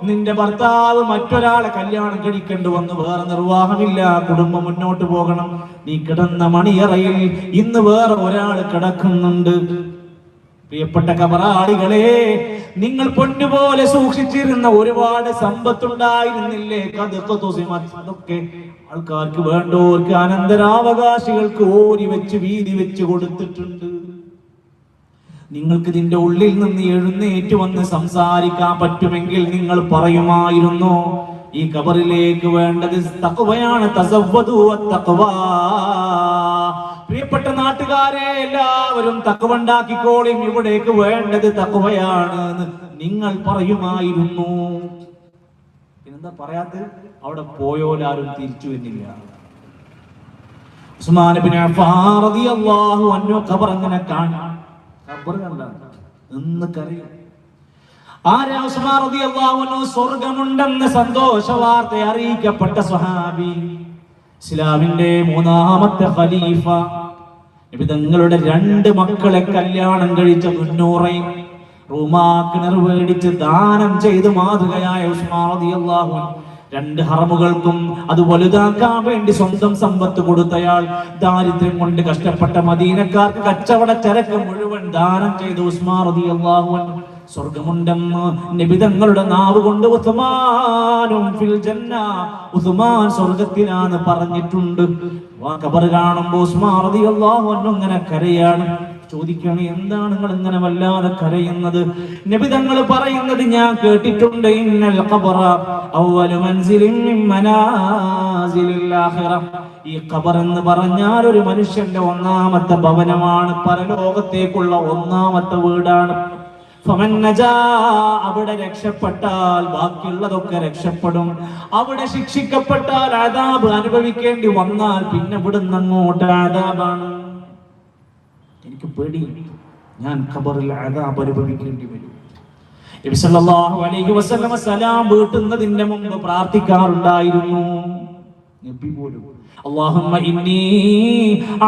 നിന്റെ ഭർത്താവ് മറ്റൊരാളെ കല്യാണം കഴിക്കേണ്ടി വന്നു. വേറെ നിർവാഹമില്ല, കുടുംബം മുന്നോട്ട് പോകണം. നീ കിടന്ന മണിയറയിൽ ഇന്ന് വേറെ ഒരാൾ കിടക്കുന്നുണ്ട്. പ്രിയപ്പെട്ട ഖബറാളികളെ, നിങ്ങൾ പൊന്നുപോലെ സൂക്ഷിച്ചിരുന്ന ഒരുപാട് സമ്പത്തുണ്ടായിരുന്നില്ലേ? അതൊക്കെ ആൾക്കാർക്ക് വേണ്ടവർക്ക് അനന്തരാവകാശികൾക്ക് ഓരി വെച്ച് വീതി വെച്ച് കൊടുത്തിട്ടുണ്ട്. നിങ്ങൾക്ക് ഇതിന്റെ ഉള്ളിൽ നിന്ന് എഴുന്നേറ്റ് വന്ന് സംസാരിക്കാൻ പറ്റുമെങ്കിൽ നിങ്ങൾ പറയുമായിരുന്നു, ഈ ഖബറിലേക്ക് വേണ്ടത് തഖ്വയാണ്. തസവ്വദു വത്തഖ്വാ. പ്രിയപ്പെട്ട നാട്ടുകാരെ, എല്ലാവരും തഖ്വ ഉണ്ടാക്കിക്കോളും, ഇവിടേക്ക് വേണ്ടത് തഖ്വയാണ് എന്ന് നിങ്ങൾ പറയുമായിരുന്നു. എന്താ പറയാത്തത്? അവിടെ പോയോലാരും തിരിച്ചു വരുന്നില്ല. ഉസ്മാൻ ഇബ്നു അഫ്ഫാൻ റളിയല്ലാഹു അൻഹു ഖബർ അങ്ങനെ കാണാൻ സ്വർഗമുണ്ടെന്ന് സന്തോഷ വാർത്ത അറിയിക്കപ്പെട്ട സ്വഹാബി, ഇസ്ലാമിന്റെ മൂന്നാമത്തെ ഖലീഫ, നബി തങ്ങളുടെ 2 മക്കളെ കല്യാണം കഴിച്ച മുന്നൂറയും റൂമാ കിണർ മേടിച്ച് ദാനം ചെയ്ത് മാതൃകയായ ഉസ്മാൻ റളിയല്ലാഹു അൻഹു 2 ഹറമുകൾക്കും അത് വലുതാക്കാൻ വേണ്ടി സ്വന്തം സമ്പത്ത് കൊടുത്തയാൾ, ദാരിദ്ര്യം കൊണ്ട് കഷ്ടപ്പെട്ട മദീനക്കാർക്ക് കച്ചവട ചരക്ക് മുഴുവൻ ദാനം ചെയ്ത ഉസ്മാൻ റളിയല്ലാഹു അൻഹു സ്വർഗമുണ്ടെന്ന് നബി തങ്ങളുടെ നാവ് കൊണ്ട് ഉസ്മാനും ഫിൽ ജന്ന, ഉസ്മാൻ സ്വർഗത്തിലാണ് പറഞ്ഞിട്ടുണ്ട്. ഖബർ കാണുമ്പോൾ ഉസ്മാൻ റളിയല്ലാഹു അൻഹു ഇങ്ങനെ കരയാണ്. ചോദിക്കുകയാണ്, എന്താണ് നിങ്ങൾ ഇങ്ങനെ വല്ലാതെ കരയുന്നത്? നബി തങ്ങൾ പറയുന്നത് ഞാൻ കേട്ടിട്ടുണ്ട്, ഇന്നൽ ഖബറ അവ്വലു മൻസിലിൻ മിൻ മനാസിലിൽ ആഖിറ. ഈ ഖബർ എന്ന് പറഞ്ഞാൽ ഒരു മനുഷ്യന്റെ ഒന്നാമത്തെ ഭവനമാണ്, പരലോകത്തേക്കുള്ള ഒന്നാമത്തെ വീടാണ്. ഫമൻ നജാ, അവിടെ രക്ഷപ്പെട്ടാൽ ബാക്കിയുള്ളതൊക്കെ രക്ഷപ്പെടും. അവിടെ ശിക്ഷിക്കപ്പെട്ടാൽ അദാബ് അനുഭവിക്കേണ്ടി വന്നാൽ പിന്നെ ഇവിടുന്ന് അങ്ങോട്ട് അദാബാണ്. എനിക്ക് പേടി, ഞാൻ ഖബറിൽ അദാബ് അനുഭവിക്കേണ്ടി വരും. നബി സല്ലല്ലാഹു അലൈഹി വസല്ലം സലാം വീട്ടുന്നതിന്റെ മുമ്പ് പ്രാർത്ഥിക്കാറുണ്ടായിരുന്നു. നബി പോലും اللهم إني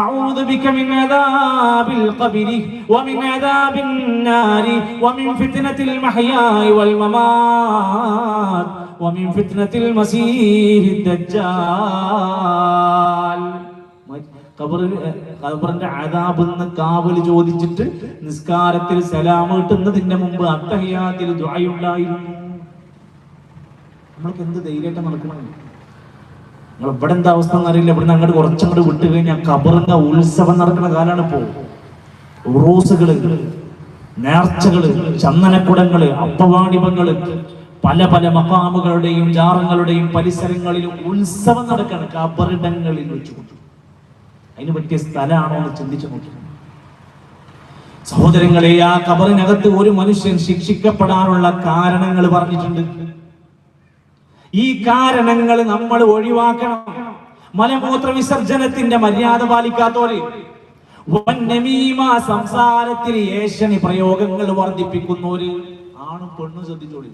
أعوذ بك من عذاب القبر ومن عذاب النار ومن فتنة المحيا والممات ومن فتنة المسيح الدجال. ഖബറിന്റെ അദാബിന്ന് കാവൽ ചോദിച്ചിട്ട് നിസ്കാരത്തിൽ സലാം കിട്ടുന്നതിന്റെ മുമ്പ് അത്തഹിയാത്തിൽ ദുആയുണ്ടായിരുന്നു. നമ്മൾക്ക് എന്ത് ധൈര്യമായിട്ട് നടക്കണം? നിങ്ങൾ ഇവിടെ എന്താ അവസ്ഥ എന്നറിയില്ല. ഇവിടുന്ന് അങ്ങോട്ട് കുറച്ചങ്ങോട്ട് വിട്ടു കഴിഞ്ഞാൽ ഖബറിന്റെ ഉത്സവം നടക്കുന്ന കാലാണ്. ഇപ്പോ ഉറൂസുകള്, നേർച്ചകള്, ചന്ദനക്കുടങ്ങള്, അപ്പവാണിപങ്ങള്, പല പല മഖാമുകളുടെയും ജാറങ്ങളുടെയും പരിസരങ്ങളിലും ഉത്സവം നടക്കാണ്. ഖബറിടങ്ങളിൽ വെച്ചു അതിന് പറ്റിയ സ്ഥലമാണോ എന്ന് ചിന്തിച്ചു നോക്കി. സഹോദരങ്ങളെ, ആ ഖബറിനകത്ത് ഒരു മനുഷ്യൻ ശിക്ഷിക്കപ്പെടാനുള്ള കാരണങ്ങൾ പറഞ്ഞിട്ടുണ്ട്. ഈ കാരണങ്ങൾ നമ്മൾ ഒഴിവാക്കണം. മലമൂത്ര വിസർജനത്തിന്റെ മര്യാദ പാലിക്കാത്തോര്, സംസാരത്തിൽ ഏഷണി പ്രയോഗങ്ങൾ വർദ്ധിപ്പിക്കുന്നവര്, ആണും പെണ്ണും ശ്രദ്ധിച്ചോളി.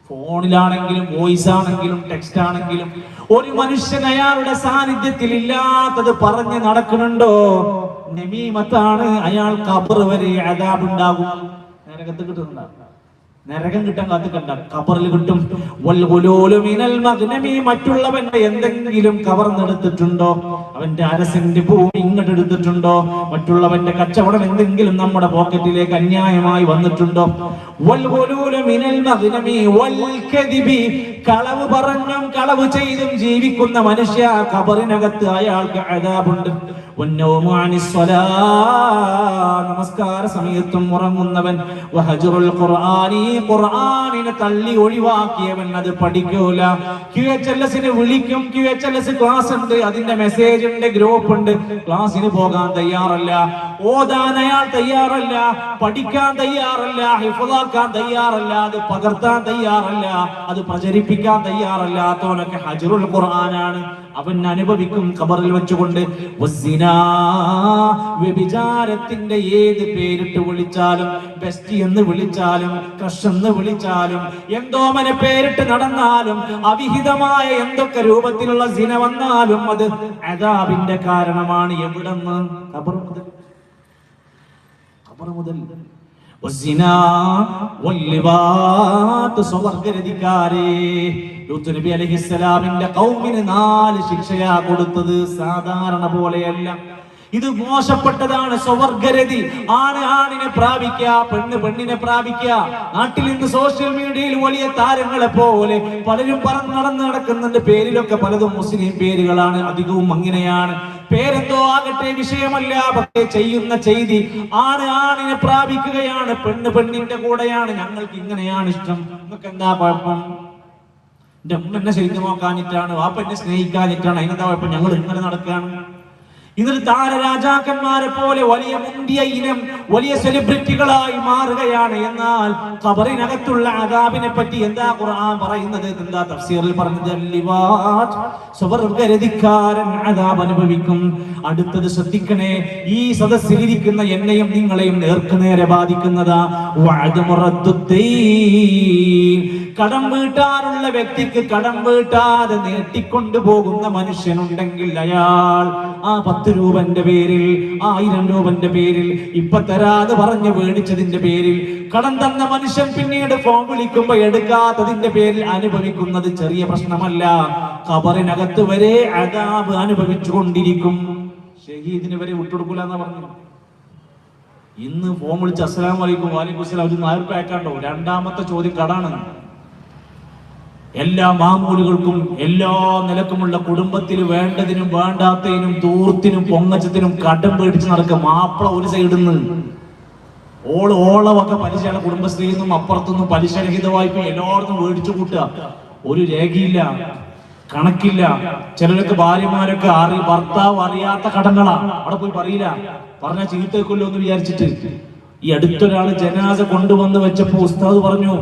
ഫോണിലാണെങ്കിലും വോയിസ് ആണെങ്കിലും ടെക്സ്റ്റ് ആണെങ്കിലും ഒരു മനുഷ്യൻ അയാളുടെ സാന്നിധ്യത്തിൽ ഇല്ലാത്തത് പറഞ്ഞ് നടക്കുന്നുണ്ടോ, നമീമത്താണ്. അയാൾ ഖബർ വരെ അദാബ് ഉണ്ടാകും. നരകത്ത് കിട്ടുന്നുണ്ടാകും. നരകം കിട്ടാൻ കാത്തിക്കണ്ട, ഖബറിൽ കിട്ടും. മറ്റുള്ളവന്റെ എന്തെങ്കിലും കവർന്നെടുത്തിട്ടുണ്ടോ, അവന്റെ അരസിന്റെ ഭൂമി ഇങ്ങോട്ട് എടുത്തിട്ടുണ്ടോ, മറ്റുള്ളവന്റെ കച്ചവടം എന്തെങ്കിലും നമ്മുടെ പോക്കറ്റിലേക്ക് അന്യായമായി വന്നിട്ടുണ്ടോ, കളവ് പറഞ്ഞും കളവ് ചെയ്തും ജീവിക്കുന്ന മനുഷ്യ, ഖബറിനകത്ത് അയാൾക്ക് അദാബുണ്ട്. നമസ്കാര സമയത്തും ഉറങ്ങുന്നവൻ, ഖുർആനിനെ തള്ളി ഒഴിവാക്കിയവൻ, അത് പഠിക്കൂല. QHLS വിളിക്കും, QHLS ക്ലാസ് ഉണ്ട്, അതിന്റെ മെസ്സേജ് ഉണ്ട്, ഗ്രൂപ്പ് ഉണ്ട്, ക്ലാസ്സിന് പോകാൻ തയ്യാറല്ല, ഓതാൻ അയാൾ തയ്യാറല്ല, പഠിക്കാൻ തയ്യാറല്ല, ഹിഫ്ളാക്കാൻ തയ്യാറല്ല, അത് പകർത്താൻ തയ്യാറല്ല, അത് പ്രചരിപ്പിക്കാൻ തയ്യാറല്ലാത്തവനൊക്കെ ഹജ്റുൽ ഖുർആനാണ്. അവൻ അനുഭവിക്കും ഖബറിൽ വെച്ചുകൊണ്ട്. വ്യഭിചാരത്തിന്റെ ഏത് പേരിട്ട് വിളിച്ചാലും, ബെസ്റ്റി എന്ന് വിളിച്ചാലും, ക്രഷ് എന്ന് വിളിച്ചാലും, എന്തോമനെ പേരിട്ട് നടന്നാലും, അവിഹിതമായ എന്തൊക്കെ രൂപത്തിലുള്ള സിന വന്നാലും അത് അദാബിന്റെ കാരണമാണ്. എവിടെന്ന്? ഖബർ മുതൽ. ഖബർ മുതൽ. നബി അലൈഹിസ്സലാമിന്റെ ഖൗമിന് 4 ശിക്ഷയാ കൊടുത്തത്. സാധാരണ പോലെയല്ല, ഇത് മോശപ്പെട്ടതാണ്. സ്വവർഗരതി. ആണ് ആണിനെ പ്രാപിക്കുക, പെണ്ണ് പെണ്ണിനെ പ്രാപിക്കുക. നാട്ടിൽ ഇന്ന് സോഷ്യൽ മീഡിയയിൽ വലിയ താരങ്ങളെ പോലെ പലരും നടന്നു നടക്കുന്നുണ്ട്. പേരിലൊക്കെ പലതും മുസ്ലിം പേരുകളാണ്, അധികവും അങ്ങനെയാണ്. പേരെന്തോ ആകട്ടെ, വിഷയമല്ല. പക്ഷേ ചെയ്യുന്ന ചെയ്തി ആണ് ആണിനെ പ്രാപിക്കുകയാണ്, പെണ്ണ് പെണ്ണിന്റെ കൂടെയാണ്. ഞങ്ങൾക്ക് ഇങ്ങനെയാണ് ഇഷ്ടം. നിങ്ങൾക്ക് എന്താ കുഴപ്പം? എന്റെ ഉമ്മ എന്നെ ശരിക്കും നോക്കാഞ്ഞിട്ടാണ്, വാപ്പ എന്നെ സ്നേഹിക്കാഞ്ഞിട്ടാണ്, അതിനെന്താ കുഴപ്പം? ഞങ്ങൾ ഇങ്ങനെ നടക്കുകയാണ്. ഇതിൽ താരരാജാക്കന്മാരെ പോലെ വലിയ മുന്തിയ ഇനം, വലിയ സെലിബ്രിറ്റികളായി മാറുകയാണ്. എന്നാൽ ഖബറിനകത്തുള്ള അദാബിനെ പറ്റി എന്താ ഖുർആൻ പറയുന്നത്? എന്താ തഫ്സീറിൽ പറഞ്ഞത്? സ്വവർഗരതിക്കാരൻ അദാബ് അനുഭവിക്കും. അടുത്തത് ശ്രദ്ധിക്കണേ, ഈ സദസ്സിലിരിക്കുന്ന എന്നെയും നിങ്ങളെയും നേർക്കുനേരെ ബാധിക്കുന്നതാ. കടം വീട്ടാനുള്ള വ്യക്തിക്ക് കടം വീട്ടാതെ നീട്ടിക്കൊണ്ടു പോകുന്ന മനുഷ്യനുണ്ടെങ്കിൽ അയാൾ ആ 10 രൂപന്റെ പേരിൽ, 1000 രൂപന്റെ പേരിൽ, ഇപ്പൊ തരാതെ പറഞ്ഞ് മേടിച്ചതിന്റെ പേരിൽ കടം തന്ന മനുഷ്യൻ പിന്നീട് ഫോൺ വിളിക്കുമ്പോ എടുക്കാത്തതിന്റെ പേരിൽ അനുഭവിക്കുന്നത് ചെറിയ പ്രശ്നമല്ല. ഖബറിനകത്ത് വരെ അദാബ് അനുഭവിച്ചു കൊണ്ടിരിക്കും. ഷഹീദിന് വരെ വിട്ടുകൊടുക്കൂല എന്നാ പറഞ്ഞു. ഇന്ന് ഫോൺ വിളിച്ച് അസ്സലാമു അലൈക്കും, വലൈക്കും അസ്സലാം, ഒരു 1000 രൂപ അയക്കാണ്ടോ? രണ്ടാമത്തെ ചോദ്യം കടാണ്. എല്ലാ മാമൂലുകൾക്കും എല്ലാ നിലക്കുമുള്ള കുടുംബത്തിൽ വേണ്ടതിനും വേണ്ടാത്തതിനും ദൂർത്തിനും പൊങ്ങച്ചത്തിനും കടം പേടിച്ച് നടക്കുക. മാപ്പിള ഒരു സൈഡിൽ നിന്ന് ഓളമൊക്കെ പലിശയുടെ കുടുംബശ്രീയിൽ നിന്നും അപ്പുറത്തുനിന്നും പലിശരഹിത വായ്പ എല്ലായിടത്തും മേടിച്ചു കൂട്ടുക. ഒരു രേഖയില്ല, കണക്കില്ല. ചിലരൊക്കെ ഭാര്യമാരൊക്കെ ഭർത്താവ് അറിയാത്ത കടങ്ങളാ, അവിടെ പോയി പറയില്ല, പറഞ്ഞാൽ ചീത്തേക്കൊല്ലോ എന്ന് വിചാരിച്ചിട്ട്. ഈ അടുത്തൊരാള് ജനാസ കൊണ്ടുവന്ന് വെച്ചപ്പോ ഉസ്താദ് പറഞ്ഞു,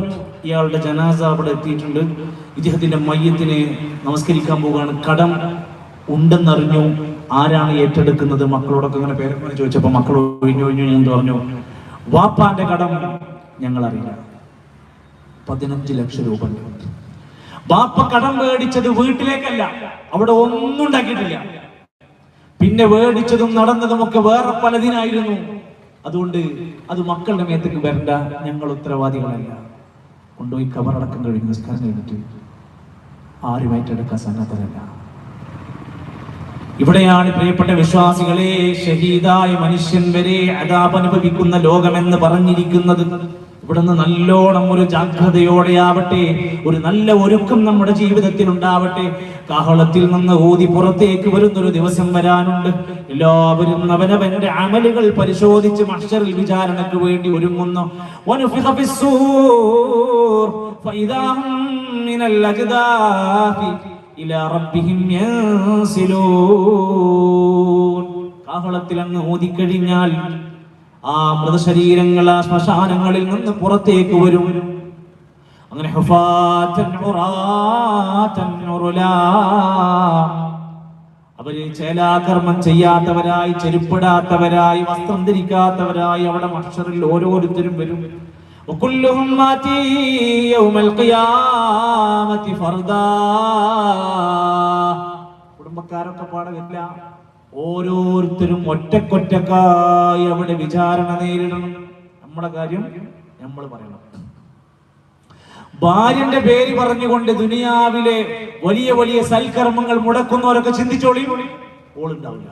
ഇയാളുടെ ജനാസ അവിടെ എത്തിയിട്ടുണ്ട്, ഇദ്ദേഹത്തിന്റെ മയ്യത്തിനെ നമസ്കരിക്കാൻ പോവുകയാണ്, കടം ഉണ്ടെന്നറിഞ്ഞു, ആരാണ് ഏറ്റെടുക്കുന്നത്? മക്കളോടൊക്കെ ഇങ്ങനെ പേരൊക്കെ ചോദിച്ചപ്പോ മക്കൾ ഒഴിഞ്ഞു എന്ന് പറഞ്ഞു. വാപ്പാന്റെ കടം ഞങ്ങൾ അറിയില്ല, 15 ലക്ഷം രൂപ. ബാപ്പ കടം മേടിച്ചത് വീട്ടിലേക്കല്ല, അവിടെ ഒന്നും ഉണ്ടാക്കിയിട്ടില്ല. പിന്നെ മേടിച്ചതും നടന്നതും ഒക്കെ വേറെ പലതിനായിരുന്നു. അതുകൊണ്ട് അത് മക്കളുടെ മേത്തേക്ക് വരണ്ട, ഞങ്ങൾ ഉത്തരവാദികളല്ല. കൊണ്ടുപോയി കബറടക്കം കഴിഞ്ഞ് നിസ്കാരം കഴിഞ്ഞിട്ട് ആരും ഏറ്റെടുക്കാൻ സന്നദ്ധരല്ല. ഇവിടെയാണ് പ്രിയപ്പെട്ട വിശ്വാസികളെ, ഷഹീദായ മനുഷ്യൻ വരെ അദാബ് അനുഭവിക്കുന്ന ലോകമെന്ന് പറഞ്ഞിരിക്കുന്നത്. ഇവിടുന്ന് നല്ലോണം ഒരു ജാഗ്രതയോടെയാവട്ടെ, ഒരു നല്ല ഒരുക്കം നമ്മുടെ ജീവിതത്തിൽ ഉണ്ടാവട്ടെ. കാഹളത്തിൽ നിന്ന് ഊതി പുറത്തേക്ക് വരുന്നൊരു ദിവസം വരാനുണ്ട്. എല്ലാവരും അവനവന്റെ അമലുകൾ പരിശോധിച്ച് മഹ്ശറിൽ വിചാരണയ്ക്ക് വേണ്ടി ഒരുങ്ങുന്നു. കാഹളത്തിൽ അങ്ങ് ഊതിക്കഴിഞ്ഞാൽ ആ മൃതശരീരങ്ങൾ ആ ശ്മശാനങ്ങളിൽ നിന്ന് പുറത്തേക്ക് വരും. അങ്ങനെ അവര് ചേലാകർമ്മം ചെയ്യാത്തവരായി, ചെരുപ്പിടാത്തവരായി, വസ്ത്രം ധരിക്കാത്തവരായി അവിടെ മഹ്ശറിൽ ഓരോരുത്തരും വരും. കുടുംബക്കാരൊക്കെ പാടില്ല, ഓരോരുത്തരും ഒറ്റക്കൊറ്റക്കായി അവിടെ വിചാരണ നേരിടണം. നമ്മുടെ കാര്യം നമ്മൾ പറയണം. ഭാര്യന്റെ പേര് പറഞ്ഞുകൊണ്ട് ദുനിയാവിലെ വലിയ വലിയ സൽക്കർമ്മങ്ങൾ മുടക്കുന്നവരൊക്കെ ചിന്തിച്ചോളി, ഓളുണ്ടാവില്ല.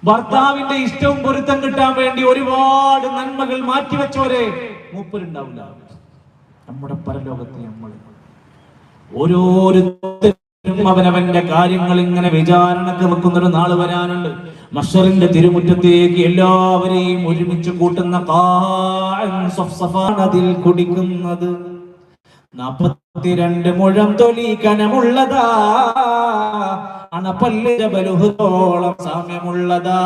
ഭർത്താവിന്റെ ഇഷ്ടവും പൊരുത്തം കിട്ടാൻ വേണ്ടി ഒരുപാട് നന്മകൾ മാറ്റിവെച്ചവരെ മൂപ്പരുണ്ടാവില്ല. നമ്മുടെ പരലോകത്തെ നമ്മൾ ഓരോരുത്തരും അവനവന്റെ കാര്യങ്ങൾ ഇങ്ങനെ വിചാരണക്ക് വെക്കുന്നൊരു നാള് വരാനുണ്ട്. മഹ്ശറിന്റെ തിരുമുറ്റത്തേക്ക് എല്ലാവരെയും ഒരുമിച്ച് കൂട്ടുന്ന അതിൽ കുടിക്കുന്നത് 42 മുഴം തൊലി കനമുള്ളതാ, അണപ്പല്ല് ജബലുഹുദോളം സാമ്യമുള്ളതാ.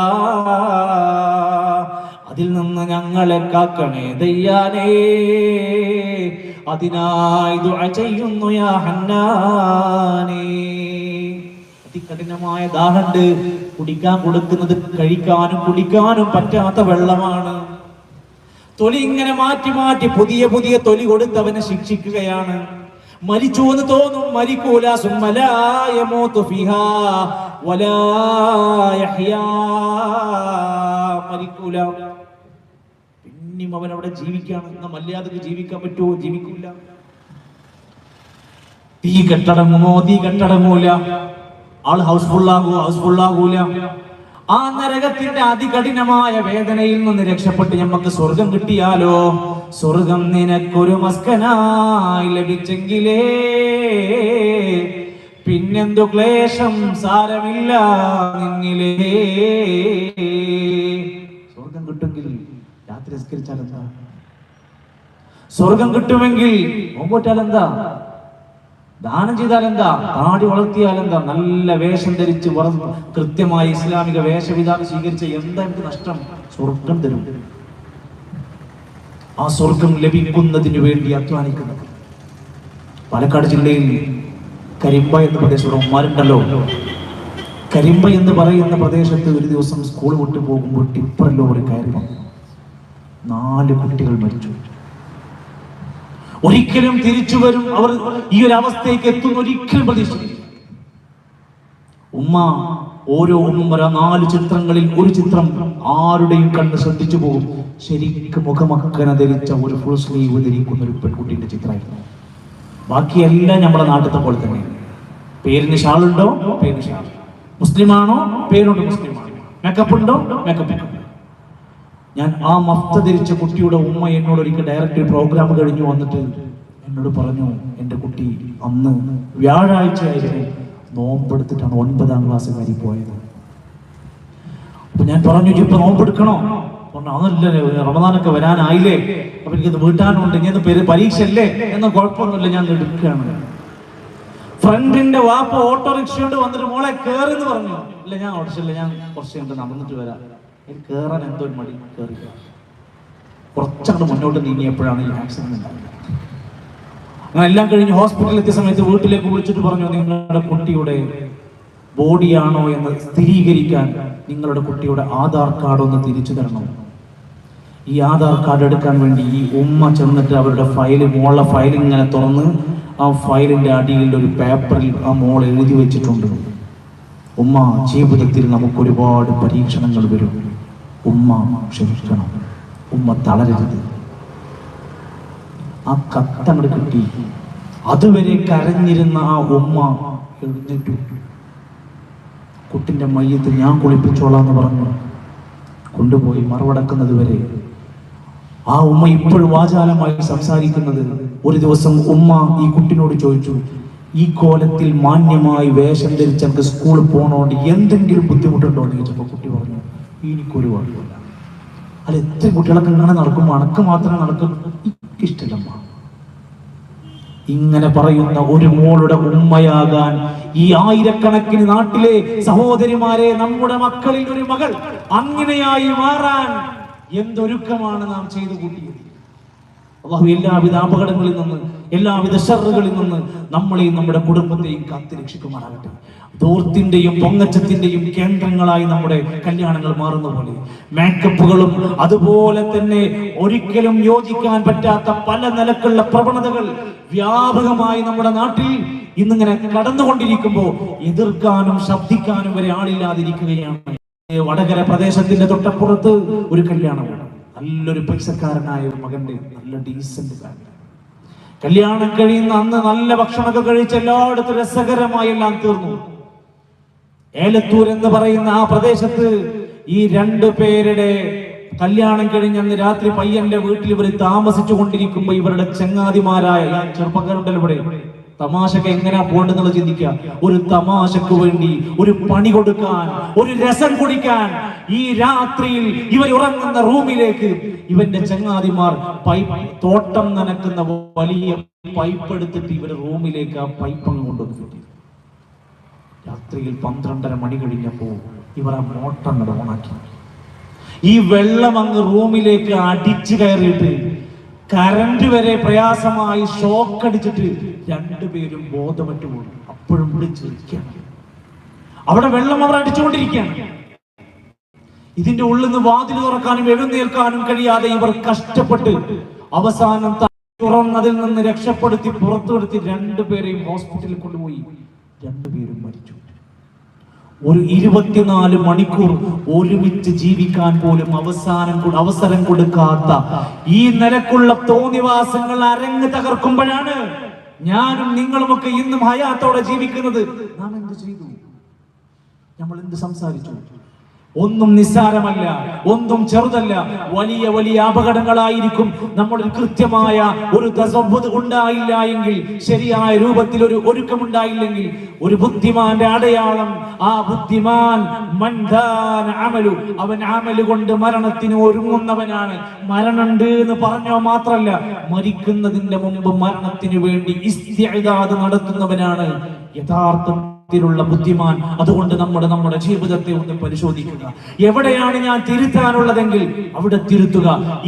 അതിൽ നിന്ന് ഞങ്ങളെ കാക്കണേ ദയ്യാനേ, അതിനായി ദുആ ചെയ്യുന്നു യാ ഹന്നാനേ. അതികഠിനമായ ദാഹണ്ട്, കുടിക്കാൻ കൊടുക്കുന്നത് കഴിക്കാനും കുടിക്കാനും പറ്റാത്ത വെള്ളമാണ്. തൊലി ഇങ്ങനെ മാറ്റി മാറ്റി പുതിയ പുതിയ തൊലി കൊടുത്തവനെ ശിക്ഷിക്കുകയാണ്. മരിച്ചു എന്ന് തോന്നും, മരിക്കൂല. മരിക്കൂല. പിന്നെയും അവൻ അവിടെ ജീവിക്കാണ്. എന്ന മര്യാദക്ക് ജീവിക്കാൻ പറ്റുമോ? ജീവിക്കൂല. തീ കെട്ടടങ്ങുമോ? തീ കെട്ടടങ്ങൂല. ആൾ ഹൗസ്ഫുള്ളാകൂല. ആ നരകത്തിന്റെ അതികഠിനമായ വേദനയിൽ നിന്ന് രക്ഷപ്പെട്ട് നമുക്ക് സ്വർഗം കിട്ടിയാലോ? സ്വർഗം നിനക്കൊരു മസ്കനായി ലഭിച്ചെങ്കിലേ പിന്നെന്തു ക്ലേശം സാരമില്ല നിന്നിലേ. സ്വർഗം കിട്ടുമെങ്കിൽ രാത്രി നിസ്കരിച്ചാൽ എന്താ? സ്വർഗം കിട്ടുമെങ്കിൽ നോമ്പോറ്റാൽ എന്താ? ദാനം ചെയ്താൽ എന്താ? താടി വളർത്തിയാൽ എന്താ? നല്ല വേഷം ധരിച്ച് കൃത്യമായി ഇസ്ലാമിക വേഷവിധാനം സ്വീകരിച്ച എന്താ എനിക്ക് നഷ്ടം? സ്വർഗം തരും. ആ സ്വർഗം ലഭിക്കുന്നതിന് വേണ്ടി അധ്വാനിക്കുന്നത്. പാലക്കാട് ജില്ലയിൽ കരിമ്പ എന്ന പ്രദേശത്ത് ഉമ്മാരുണ്ടല്ലോ. കരിമ്പ എന്ന് പറയുന്ന പ്രദേശത്ത് ഒരു ദിവസം സ്കൂൾ വിട്ടു പോകുമ്പോൾ ടിപ്പർ ലോറി കയറി വന്നു. 4 കുട്ടികൾ മരിച്ചു. ഒരിക്കലും തിരിച്ചു വരും അവർ ഈ ഒരു അവസ്ഥയ്ക്ക് എത്തുന്ന ഒരിക്കലും പ്രതീക്ഷിക്കില്ല. ഉമ്മ ഓരോ 4 ചിത്രങ്ങളിൽ ഒരു ചിത്രം ആരുടെയും കണ്ണ് ശ്രദ്ധിച്ചു പോകും. ശരിക്കും മുഖമക്കന ധരിച്ച ഒരു ഫുൾ സ്ലീവ് ധരിക്കുന്ന ഒരു പെൺകുട്ടിയുടെ ചിത്രമായിരുന്നു. ബാക്കിയെല്ലാം നമ്മുടെ നാട്ടിലത്തെ പോലെ തന്നെ. പേരിന് ഷാളുണ്ടോ? പേരിന് ഷാൾ. മുസ്ലിമാണോ? പേരുണ്ട് മുസ്ലിമാണ്. മേക്കപ്പ് ഉണ്ടോ? മേക്കപ്പ്. ഞാൻ ആ മഫ്ത ധരിച്ച കുട്ടിയുടെ ഉമ്മ എന്നോട് ഒരിക്കൽ ഡയറക്റ്റ് പ്രോഗ്രാം കഴിഞ്ഞു വന്നിട്ട് എന്നോട് പറഞ്ഞു, എൻ്റെ കുട്ടി അന്ന് വ്യാഴാഴ്ചയായിരുന്നു, നോമ്പെടുത്തിട്ടാണ് 9ാം ക്ലാസ്സുകാരി പോയത്. അപ്പൊ ഞാൻ പറഞ്ഞു, ഇപ്പൊ നോമ്പെടുക്കണോ? പറഞ്ഞു, അതല്ലേ റമദാനൊക്കെ വരാനായില്ലേ, അപ്പൊ എനിക്കത് വീട്ടാനുണ്ട്, ഇങ്ങനെ പരീക്ഷ അല്ലേ, എന്ന കുഴപ്പമൊന്നുമില്ല, ഞാൻ എടുക്കുകയാണ്. ഫ്രണ്ടിന്റെ വാപ്പ ഓട്ടോറിക്ഷ കൊണ്ട് വന്നിട്ട് മോളെ കേറെന്ന് പറഞ്ഞു. ഇല്ല, ഞാൻ ഓടിച്ചില്ല, ഞാൻ കുറച്ച് കണ്ട് നടന്നിട്ട് വരാം. എനിക്ക് കേറാൻ എന്തോ ഒരു മടി. കയറി കുറച്ചങ്ങോട്ട് മുന്നോട്ട് നീങ്ങിയപ്പോഴാണ് ഈ ആക്സിഡന്റ് ഉണ്ടായത്. അങ്ങനെ എല്ലാം കഴിഞ്ഞ് ഹോസ്പിറ്റലിൽ എത്തിയ സമയത്ത് വീട്ടിലേക്ക് വിളിച്ചിട്ട് പറഞ്ഞു, നിങ്ങളുടെ കുട്ടിയുടെ ബോഡിയാണോ എന്ന് സ്ഥിരീകരിക്കാൻ നിങ്ങളുടെ കുട്ടിയുടെ ആധാർ കാർഡ് ഒന്ന് തിരിച്ചു തരണം. ഈ ആധാർ കാർഡ് എടുക്കാൻ വേണ്ടി ഈ ഉമ്മ ചെന്നിട്ട് അവരുടെ മോളുടെ ഫയൽ ഇങ്ങനെ തുറന്ന് ആ ഫയലിന്റെ അടിയിൽ ഒരു പേപ്പറിൽ ആ മോൾ എഴുതി വെച്ചിട്ടുണ്ട്, ഉമ്മ, ജീവിതത്തിൽ നമുക്ക് ഒരുപാട് പരീക്ഷണങ്ങൾ വരും, ഉമ്മ ക്ഷമിക്കണം, ഉമ്മ തളരരുത്. ആ കത്തങ്ങട് കിട്ടി. അതുവരെ കരഞ്ഞിരുന്ന ആ ഉമ്മ എഴുന്നേറ്റു. കുട്ടിന്റെ മയ്യത്ത് ഞാൻ കുളിപ്പിച്ചോളാന്ന് പറഞ്ഞു കൊണ്ടുപോയി മറവടക്കുന്നത് വരെ ആ ഉമ്മ ഇപ്പോഴും വാചാലമായി സംസാരിക്കുന്നത്. ഒരു ദിവസം ഉമ്മ ഈ കുട്ടിനോട് ചോദിച്ചു, ഈ കോലത്തിൽ മാന്യമായി വേഷം ധരിച്ച് നമുക്ക് സ്കൂളിൽ പോകണോണ്ട് എന്തെങ്കിലും ബുദ്ധിമുട്ടുണ്ടോ എന്ന് ചോദിച്ചപ്പോൾ കുട്ടി പറഞ്ഞു, എനിക്കൊരു കുഴപ്പമില്ല. അല്ല, എത്ര കുട്ടികളൊക്കെ ഇങ്ങനെ നടക്കുമ്പോൾ അണക്ക് മാത്രം നടക്കും, എനിക്കിഷ്ടമല്ല. ഇങ്ങനെ പറയുന്ന ഒരു മോളുടെ ഉമ്മയാകാൻ ഈ ആയിരക്കണക്കിന് നാട്ടിലെ സഹോദരിമാരെ, നമ്മുടെ മക്കളിൽ ഒരു മകൾ അങ്ങനെയായി മാറാൻ എന്തൊരുക്കമാണ് നാം ചെയ്തു കൂട്ടിയത്. അല്ലാഹു എല്ലാവിധ അപകടങ്ങളിൽ നിന്ന്, എല്ലാവിധ ശർറുകളിൽ നിന്ന് നമ്മളെയും നമ്മുടെ കുടുംബത്തെയും കാത്തുരക്ഷിക്കുമാറാകട്ടെ. ധൂർത്തിന്റെയും പൊങ്ങച്ചത്തിന്റെയും കേന്ദ്രങ്ങളായി നമ്മുടെ കല്യാണങ്ങൾ മാറുന്ന പോലെ മേക്കപ്പുകളും അതുപോലെ തന്നെ ഒരിക്കലും യോജിക്കാൻ പറ്റാത്ത പല നിലക്കുള്ള പ്രവണതകൾ വ്യാപകമായി നമ്മുടെ നാട്ടിൽ ഇന്നിങ്ങനെ കടന്നുകൊണ്ടിരിക്കുമ്പോൾ എതിർക്കാനും ശബ്ദിക്കാനും വരെ ആളില്ലാതിരിക്കുകയാണ്. വടകര പ്രദേശത്തിന്റെ തൊട്ടപ്പുറത്ത് ഒരു കല്യാണമാണ്. നല്ലൊരു പൈസക്കാരനായ ഒരു മകന്റെ നല്ല ഡീസന്റ് ഫാമിലി. കല്യാണം കഴിയുന്ന അന്ന് നല്ല ഭക്ഷണമൊക്കെ കഴിച്ച് എല്ലായിടത്തും രസകരമായി എല്ലാം തീർന്നു. ഏലത്തൂർ എന്ന് പറയുന്ന ആ പ്രദേശത്ത് ഈ 2 പേരുടെ കല്യാണം കഴിഞ്ഞ് അന്ന് രാത്രി പയ്യന്റെ വീട്ടിൽ ഇവർ താമസിച്ചു കൊണ്ടിരിക്കുമ്പോ ഇവരുടെ ചങ്ങാതിമാരായ ചെറുപ്പക്കാരുടെ ഇവിടെ തമാശക്ക് എങ്ങനെയാ പോകേണ്ടതെന്ന് ചിന്തിക്കുക. ഒരു തമാശക്ക് വേണ്ടി ഒരു പണി കൊടുക്കാൻ, ഒരു രസം കുടിക്കാൻ ഈ രാത്രിയിൽ ഇവർ ഉറങ്ങുന്ന റൂമിലേക്ക് ഇവന്റെ ചങ്ങാതിമാർ തോട്ടം നനക്കുന്ന വലിയ പൈപ്പ് എടുത്തിട്ട് ഇവർ റൂമിലേക്ക് ആ പൈപ്പ് അങ്ങ് കൊണ്ടുവന്നു. രാത്രിയിൽ 12:30 മണി കഴിഞ്ഞപ്പോ ഇവർ ആ മോട്ടർ അങ്ങ് ഓണാക്കി. ഈ വെള്ളം അങ്ങ് റൂമിലേക്ക് അടിച്ചു കയറിയിട്ട് കറണ്ട് വരെ പ്രയാസമായി ഷോക്ക് അടിച്ചിട്ട് 2 പേരും ബോധമറ്റു പോയി. അപ്പോഴും വിളിച്ചിരിക്കുകയാണ്. അവിടെ വെള്ളം അവർ അടിച്ചുകൊണ്ടിരിക്കുകയാണ്. ഇതിന്റെ ഉള്ളിൽ നിന്ന് വാതിൽ തുറക്കാനും എഴുന്നേൽക്കാനും കഴിയാതെ ഇവർ കഷ്ടപ്പെട്ട് അവസാനം തുറന്നതിൽ നിന്ന് രക്ഷപ്പെടുത്തി പുറത്തുകൊടുത്തി 2 പേരെയും ഹോസ്പിറ്റലിൽ കൊണ്ടുപോയി. 2 പേരും മരിച്ചു. ഒരു 24 മണിക്കൂർ ഒരുമിച്ച് ജീവിക്കാൻ പോലും അവസരം കൊടുക്കാത്ത ഈ നിലക്കുള്ള തോന്നിവാസങ്ങൾ അരങ്ങ് തകർക്കുമ്പോഴാണ് ഞാനും നിങ്ങളുമൊക്കെ ഇന്നും ഹയാത്തോടെ ജീവിക്കുന്നത്. നാം എന്ത് ചെയ്തു? നമ്മൾ എന്ത് സംസാരിച്ചു? ഒന്നും നിസ്സാരമല്ല, ഒന്നും ചെറുതല്ല. വലിയ വലിയ അപകടങ്ങളായിരിക്കും. നമ്മൾ കൃത്യമായ ഒരു തസവ്വുദ് ഉണ്ടായില്ല എങ്കിൽ, ശരിയായ രൂപത്തിൽ ഒരു ഒരുക്കമുണ്ടായില്ലെങ്കിൽ, ഒരു ബുദ്ധിമാന്റെ അടയാളം ആ ബുദ്ധിമാൻ അമലു, അവൻ അമല് കൊണ്ട് മരണത്തിന് ഒരുങ്ങുന്നവനാണ്. മരണമുണ്ട് എന്ന് പറഞ്ഞോ മാത്രല്ല, മരിക്കുന്നതിന്റെ മുമ്പ് മരണത്തിന് വേണ്ടി ഇസ്തിഅദാദ് നടത്തുന്നവനാണ് യഥാർത്ഥ ത്തിലുള്ള ബുദ്ധിമാൻ. അതുകൊണ്ട് നമ്മുടെ ജീവിതത്തെ ഒന്ന് പരിശോധിക്കുക. എവിടെയാണ് ഞാൻ തിരുത്താനുള്ളതെങ്കിൽ അവിടെ തിരുത്തുക.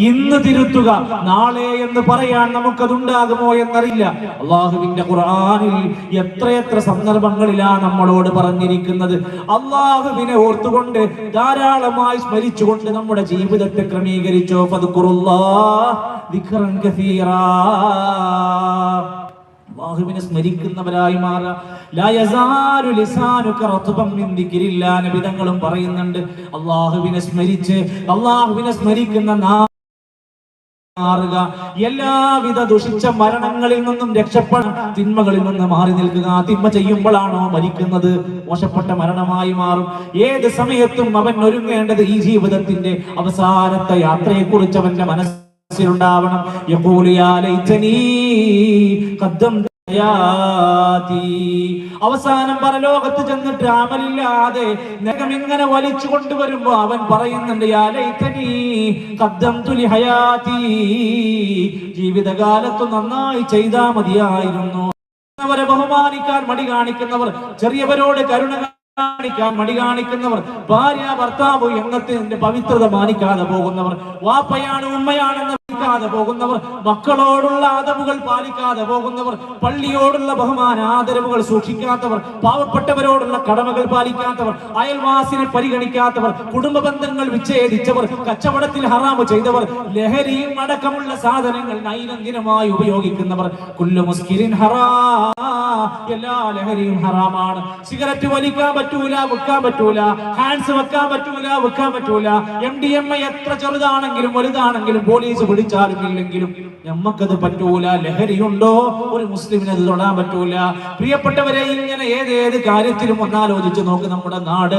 ഇന്ന് തിരുത്തുക. നാളെ എന്ന് പറയാൻ നമുക്കതുണ്ടാകുമോ എന്നറിയില്ല. അള്ളാഹുവിന്റെ ഖുർആനിൽ എത്രയെത്ര സന്ദർഭങ്ങളിലാണ് നമ്മളോട് പറഞ്ഞിരിക്കുന്നത്. അള്ളാഹുവിനെ ഓർത്തുകൊണ്ട് ധാരാളമായി സ്മരിച്ചുകൊണ്ട് നമ്മുടെ ജീവിതത്തെ ക്രമീകരിച്ചോ. ഫദ്കുറുല്ലാഹ് ദിക്റൻ കസീറാ. അല്ലാഹുവിനെ സ്മരിക്കുന്നവരായി മാറുക. ലാ യസാലു ലിസാനുക റത്ബൻ മിൻ ദിക്രില്ലാ. നബി തങ്ങളും പറയുന്നുണ്ട്, അല്ലാഹുവിനെ സ്മരിക്കുന്ന മാറുക. എല്ലാവിധ ദുഷിച്ച മരണങ്ങളിൽ നിന്നും രക്ഷപ്പെടാൻ, തിന്മകളിൽ നിന്ന് മാറി നിൽക്കുക. തിന്മ ചെയ്യുമ്പോഴാണോ മരിക്കുന്നത്, മോശപ്പെട്ട മരണമായി മാറും. ഏത് സമയത്തും അവൻ ഒരുങ്ങേണ്ടത് ഈ ജീവിതത്തിന്റെ അവസാനത്തെ യാത്രയെ കുറിച്ച് അവന്റെ മനസ്സ് മനസ്സിലുണ്ടാവണം. യഖൂലു യാ ലൈതനീ ഖദ്ദംതു ഹയാതി. അവസാനം പരലോകത്ത് ചെന്നിട്ട് അമലില്ലാതെ നരകം ഇങ്ങനെ വലിച്ചു കൊണ്ടുവരുമ്പോ അവൻ പറയുന്നുണ്ട്, യാ ലൈതനീ ഖദ്ദംതു ലിഹയാതി, ജീവിതകാലത്ത് നന്നായി ചെയ്താ മതിയായിരുന്നു. അവരെ ബഹുമാനിക്കാൻ മടി കാണിക്കുന്നവർ, ചെറിയവരോട് കരുണ കാണിക്കാൻ മടി കാണിക്കുന്നവർ, ഭാര്യ ഭർത്താവ് എണ്ണത്തിന്റെ പവിത്രത മാനിക്കാതെ പോകുന്നവർ, വാപ്പയാണ് ഉമ്മയാണെന്ന് പാലിക്കാതെ പോകുന്നവർ, മക്കളോടുള്ള ആദരവുകൾ പാലിക്കാതെ പോകുന്നവർ, പള്ളിയോടുള്ള ബഹുമാന ആദരവുകൾ സൂക്ഷിക്കാത്തവർ, പാവപ്പെട്ടവരോടുള്ള കടമകൾ പാലിക്കാത്തവർ, അയൽവാസിനെ പരിഗണിക്കാത്തവർ, കുടുംബ ബന്ധങ്ങൾ വിച്ഛേദിച്ചവർ, കച്ചവടത്തിൽ ഹറാമ് ചെയ്തവർ, ലഹരിയും അടക്കമുള്ള സാധനങ്ങൾ ദൈനംദിനമായി ഉപയോഗിക്കുന്നവർ. കുല്ലു മുസ്കിരിൻ ഹറാം, എല്ലാ ലഹരിയും ഹറാമാണ്. സിഗരറ്റ് വലിക്കാൻ പറ്റൂല, വെക്കാൻ പറ്റൂല. ഹാൻഡ്സ് വെക്കാൻ പറ്റൂല, വെക്കാൻ പറ്റൂല. MDMA എത്ര ചെറുതാണെങ്കിലും വലുതാണെങ്കിലും പോലീസ് പിടിച്ചാലും ഇല്ലെങ്കിലും നമ്മക്കത് പറ്റൂല. ലഹരിയുണ്ടോ ഒരു മുസ്ലിമിന് അത് തൊടാൻ പറ്റൂല. പ്രിയപ്പെട്ടവരെ, ഇങ്ങനെ ഏതേത് കാര്യത്തിലും ഒന്നാലോചിച്ച് നോക്ക്. നമ്മുടെ നാട്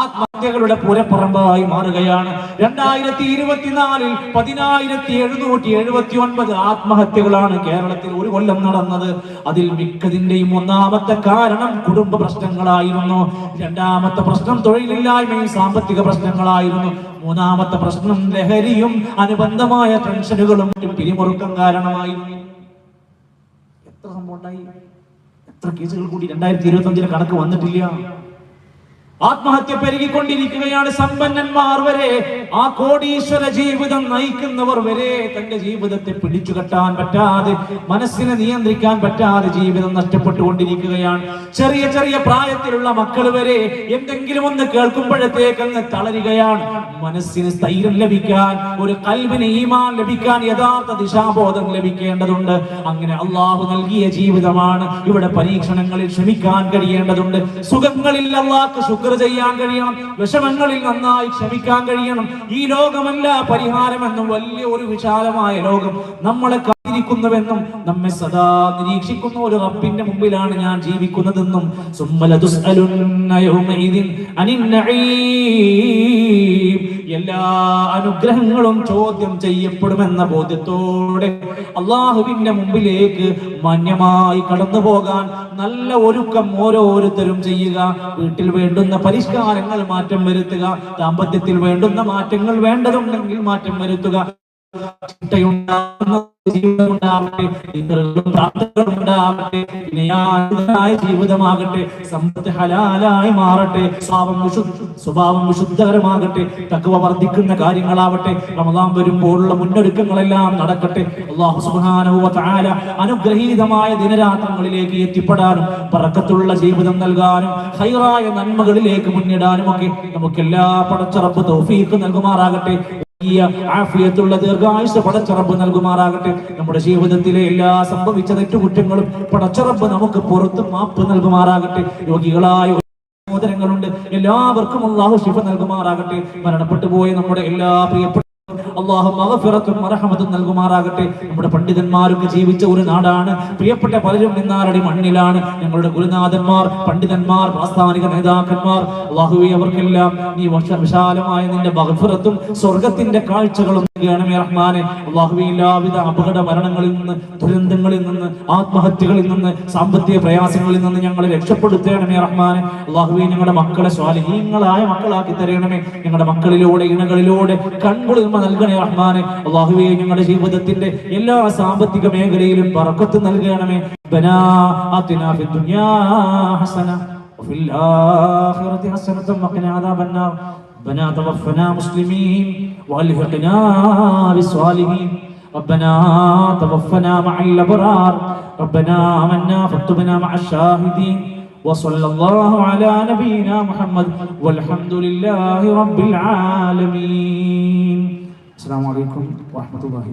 ആത്മഹത്യകളുടെ പുരപ്പറമ്പായി മാറുകയാണ്. 2024 10,779 ആത്മഹത്യകളാണ് കേരളത്തിൽ ഒരു കൊല്ലം നടന്നത്. അതിൽ മിക്കതിന്റെയും ഒന്നാമത്തെ കാരണം കുടുംബ പ്രശ്നങ്ങളായിരുന്നു. രണ്ടാമത്തെ പ്രശ്നം തൊഴിലില്ലായ്മയും സാമ്പത്തിക പ്രശ്നങ്ങളായിരുന്നു. മൂന്നാമത്തെ പ്രശ്നം ലഹരിയും അനുബന്ധമായ ടെൻഷനുകളും പിരിമുറുക്കം കാരണമായിരുന്നു. എത്ര സംഭവം ഉണ്ടായി, എത്ര കേസുകൾ കൂടി. 2025 കണക്ക് വന്നിട്ടില്ല. ആത്മഹത്യ പെരുകിക്കൊണ്ടിരിക്കുകയാണ്. സമ്പന്നന്മാർ വരെ, ആ കോടീശ്വര ജീവിതം നയിക്കുന്നവർ വരെ തന്റെ ജീവിതത്തെ പിടിച്ചുകെട്ടാൻ പറ്റാതെ, മനസ്സിനെ നിയന്ത്രിക്കാൻ പറ്റാതെ ജീവിതം നഷ്ടപ്പെട്ടുകൊണ്ടിരിക്കുകയാണ്. ചെറിയ ചെറിയ പ്രായത്തിലുള്ള മക്കൾ വരെ എന്തെങ്കിലും ഒന്ന് കേൾക്കുമ്പോഴത്തേക്ക് അങ്ങ് തളരുകയാണ്. മനസ്സിന് സ്ഥൈര്യം ലഭിക്കാൻ, ഒരു ഖൽബിന് ഈമാൻ ലഭിക്കാൻ, യഥാർത്ഥ ദിശാബോധം ലഭിക്കേണ്ടതുണ്ട്. അങ്ങനെ അള്ളാഹു നൽകിയ ജീവിതമാണ്. ഇവിടെ പരീക്ഷണങ്ങളിൽ ക്ഷമിക്കാൻ കഴിയേണ്ടതുണ്ട്. സുഖങ്ങളിൽ അള്ളാഹ്ക്ക് ശുക്ർ ചെയ്യാൻ കഴിയണം. വിഷമങ്ങളിൽ നന്നായി ക്ഷമിക്കാൻ കഴിയണം. ഈ ലോകമല്ല പരിഹാരമെന്നും വലിയ ഒരു വിശാലമായ ലോകം നമ്മളെ കാത്തിരിക്കുന്നുവെന്നും നമ്മെ സദാ നിരീക്ഷിക്കുന്ന ഒരു റബ്ബിന്റെ മുമ്പിലാണ് ഞാൻ ജീവിക്കുന്നതെന്നും എല്ലാ അനുഗ്രഹങ്ങളും ചോദ്യം ചെയ്യപ്പെടുമെന്ന ബോധ്യത്തോടെ അള്ളാഹുവിന്റെ മുമ്പിലേക്ക് മാന്യമായി കടന്നു പോകാൻ നല്ല ഒരുക്കം ഓരോരുത്തരും ചെയ്യുക. വീട്ടിൽ വേണ്ടുന്ന പരിഷ്കാരങ്ങൾ മാറ്റം വരുത്തുക. ദാമ്പത്യത്തിൽ വേണ്ടുന്ന മാറ്റങ്ങൾ വേണ്ടതുണ്ടെങ്കിൽ മാറ്റം വരുത്തുക. ജീവിതമാകട്ടെ, സമ്പത്ത് ഹലാലായി മാറട്ടെ, സ്വഭാവം വിശുദ്ധകരമാകട്ടെ, തഖ്വ വർദ്ധിക്കുന്ന കാര്യങ്ങളാവട്ടെ. റമദാൻ വരുമ്പോഴുള്ള മുന്നൊരുക്കങ്ങളെല്ലാം നടക്കട്ടെ. അല്ലാഹു സുബ്ഹാനഹു വ തആല അനുഗ്രഹീതമായ ദിനരാത്രങ്ങളിലേക്ക് എത്തിപ്പെടാനും ബറക്കത്തുള്ള ജീവിതം നൽകാനും ഖൈറായ നന്മകളിലേക്ക് മുന്നിടാനും ഒക്കെ നമുക്കെല്ലാ പടച്ച റബ്ബ് തൗഫീഖ് നൽകുമാറാകട്ടെ. ആഫിയത്തുള്ള ദീർഘായുസ്സ് പടച്ച റബ്ബ് നൽകുമാറാകട്ടെ. നമ്മുടെ ജീവിതത്തിലെ എല്ലാ സംഭവിച്ച തെറ്റുകുറ്റങ്ങളും പടച്ച റബ്ബ് നമുക്ക് പുറത്ത് മാപ്പ് നൽകുമാറാകട്ടെ. രോഗികളായ സഹോദരങ്ങളുണ്ട്, എല്ലാവർക്കും അല്ലാഹു ശിഫ നൽകുമാറാകട്ടെ. മരണപ്പെട്ടു പോയ നമ്മുടെ എല്ലാ പ്രിയപ്പെട്ട അല്ലാഹു മഗ്ഫിറത്തും റഹ്മത്തും നൽകുമാറാകട്ടെ. നമ്മുടെ പണ്ഡിതന്മാരൊക്കെ ജീവിച്ച ഒരു നാടാണ്. പ്രിയപ്പെട്ട പലരും നിന്നാരടി മണ്ണിലാണ്. ഞങ്ങളുടെ ഗുരുനാഥന്മാർ, പണ്ഡിതന്മാർ, പ്രാസ്ഥാനിക നേതാക്കന്മാർ, അല്ലാഹുവേ അവർക്കെല്ലാം നീ വിശാലമായ നിന്റെ മഗ്ഫിറത്തും സ്വർഗ്ഗത്തിന്റെ കാഴ്ചകളും നൽകണമേ റഹ്മാനെ. അല്ലാഹുവേ എല്ലാവിധ അപകട മരണങ്ങളിൽ നിന്ന്, ദുരന്തങ്ങളിൽ നിന്ന്, ആത്മഹത്യകളിൽ നിന്ന്, സാമ്പത്തിക പ്രയാസങ്ങളിൽ നിന്ന് ഞങ്ങളെ രക്ഷപ്പെടുത്തണമേ റഹ്മാനെ. അല്ലാഹുവേ ഞങ്ങളുടെ മക്കളെ സ്വാലിഹീങ്ങളായ മക്കളാക്കി തരണമേ. ഞങ്ങളുടെ മക്കളിലൂടെ, ഇണകളിലൂടെ കൺകുളിർമ നൽകണമേ റഹ്മാനെ. അല്ലാഹുവേ ഞങ്ങളുടെ ജീവിതത്തിന്റെ എല്ലാ സാമ്പത്തിക മേഖലയിലും ബറക്കത്ത് നൽകണമേ. റബ്ബനാ ആതിനാ ഫിദ് ദുനിയാ ഹസന വഫിൽ ആഖിറതി ഹസനത വഖിനാ അദാബന്നാർ. റബ്ബനാ തവഫനാ മുസ്ലിമീൻ വഅൽഹിഖ്നാ ബിസ്സാലിഹീൻ. ربنا توفنا مع الأبرار ربنا آمنا فاكتبنا مع الشاهدين وصلى الله على نبينا محمد والحمد لله رب العالمين. السلام عليكم ورحمة الله.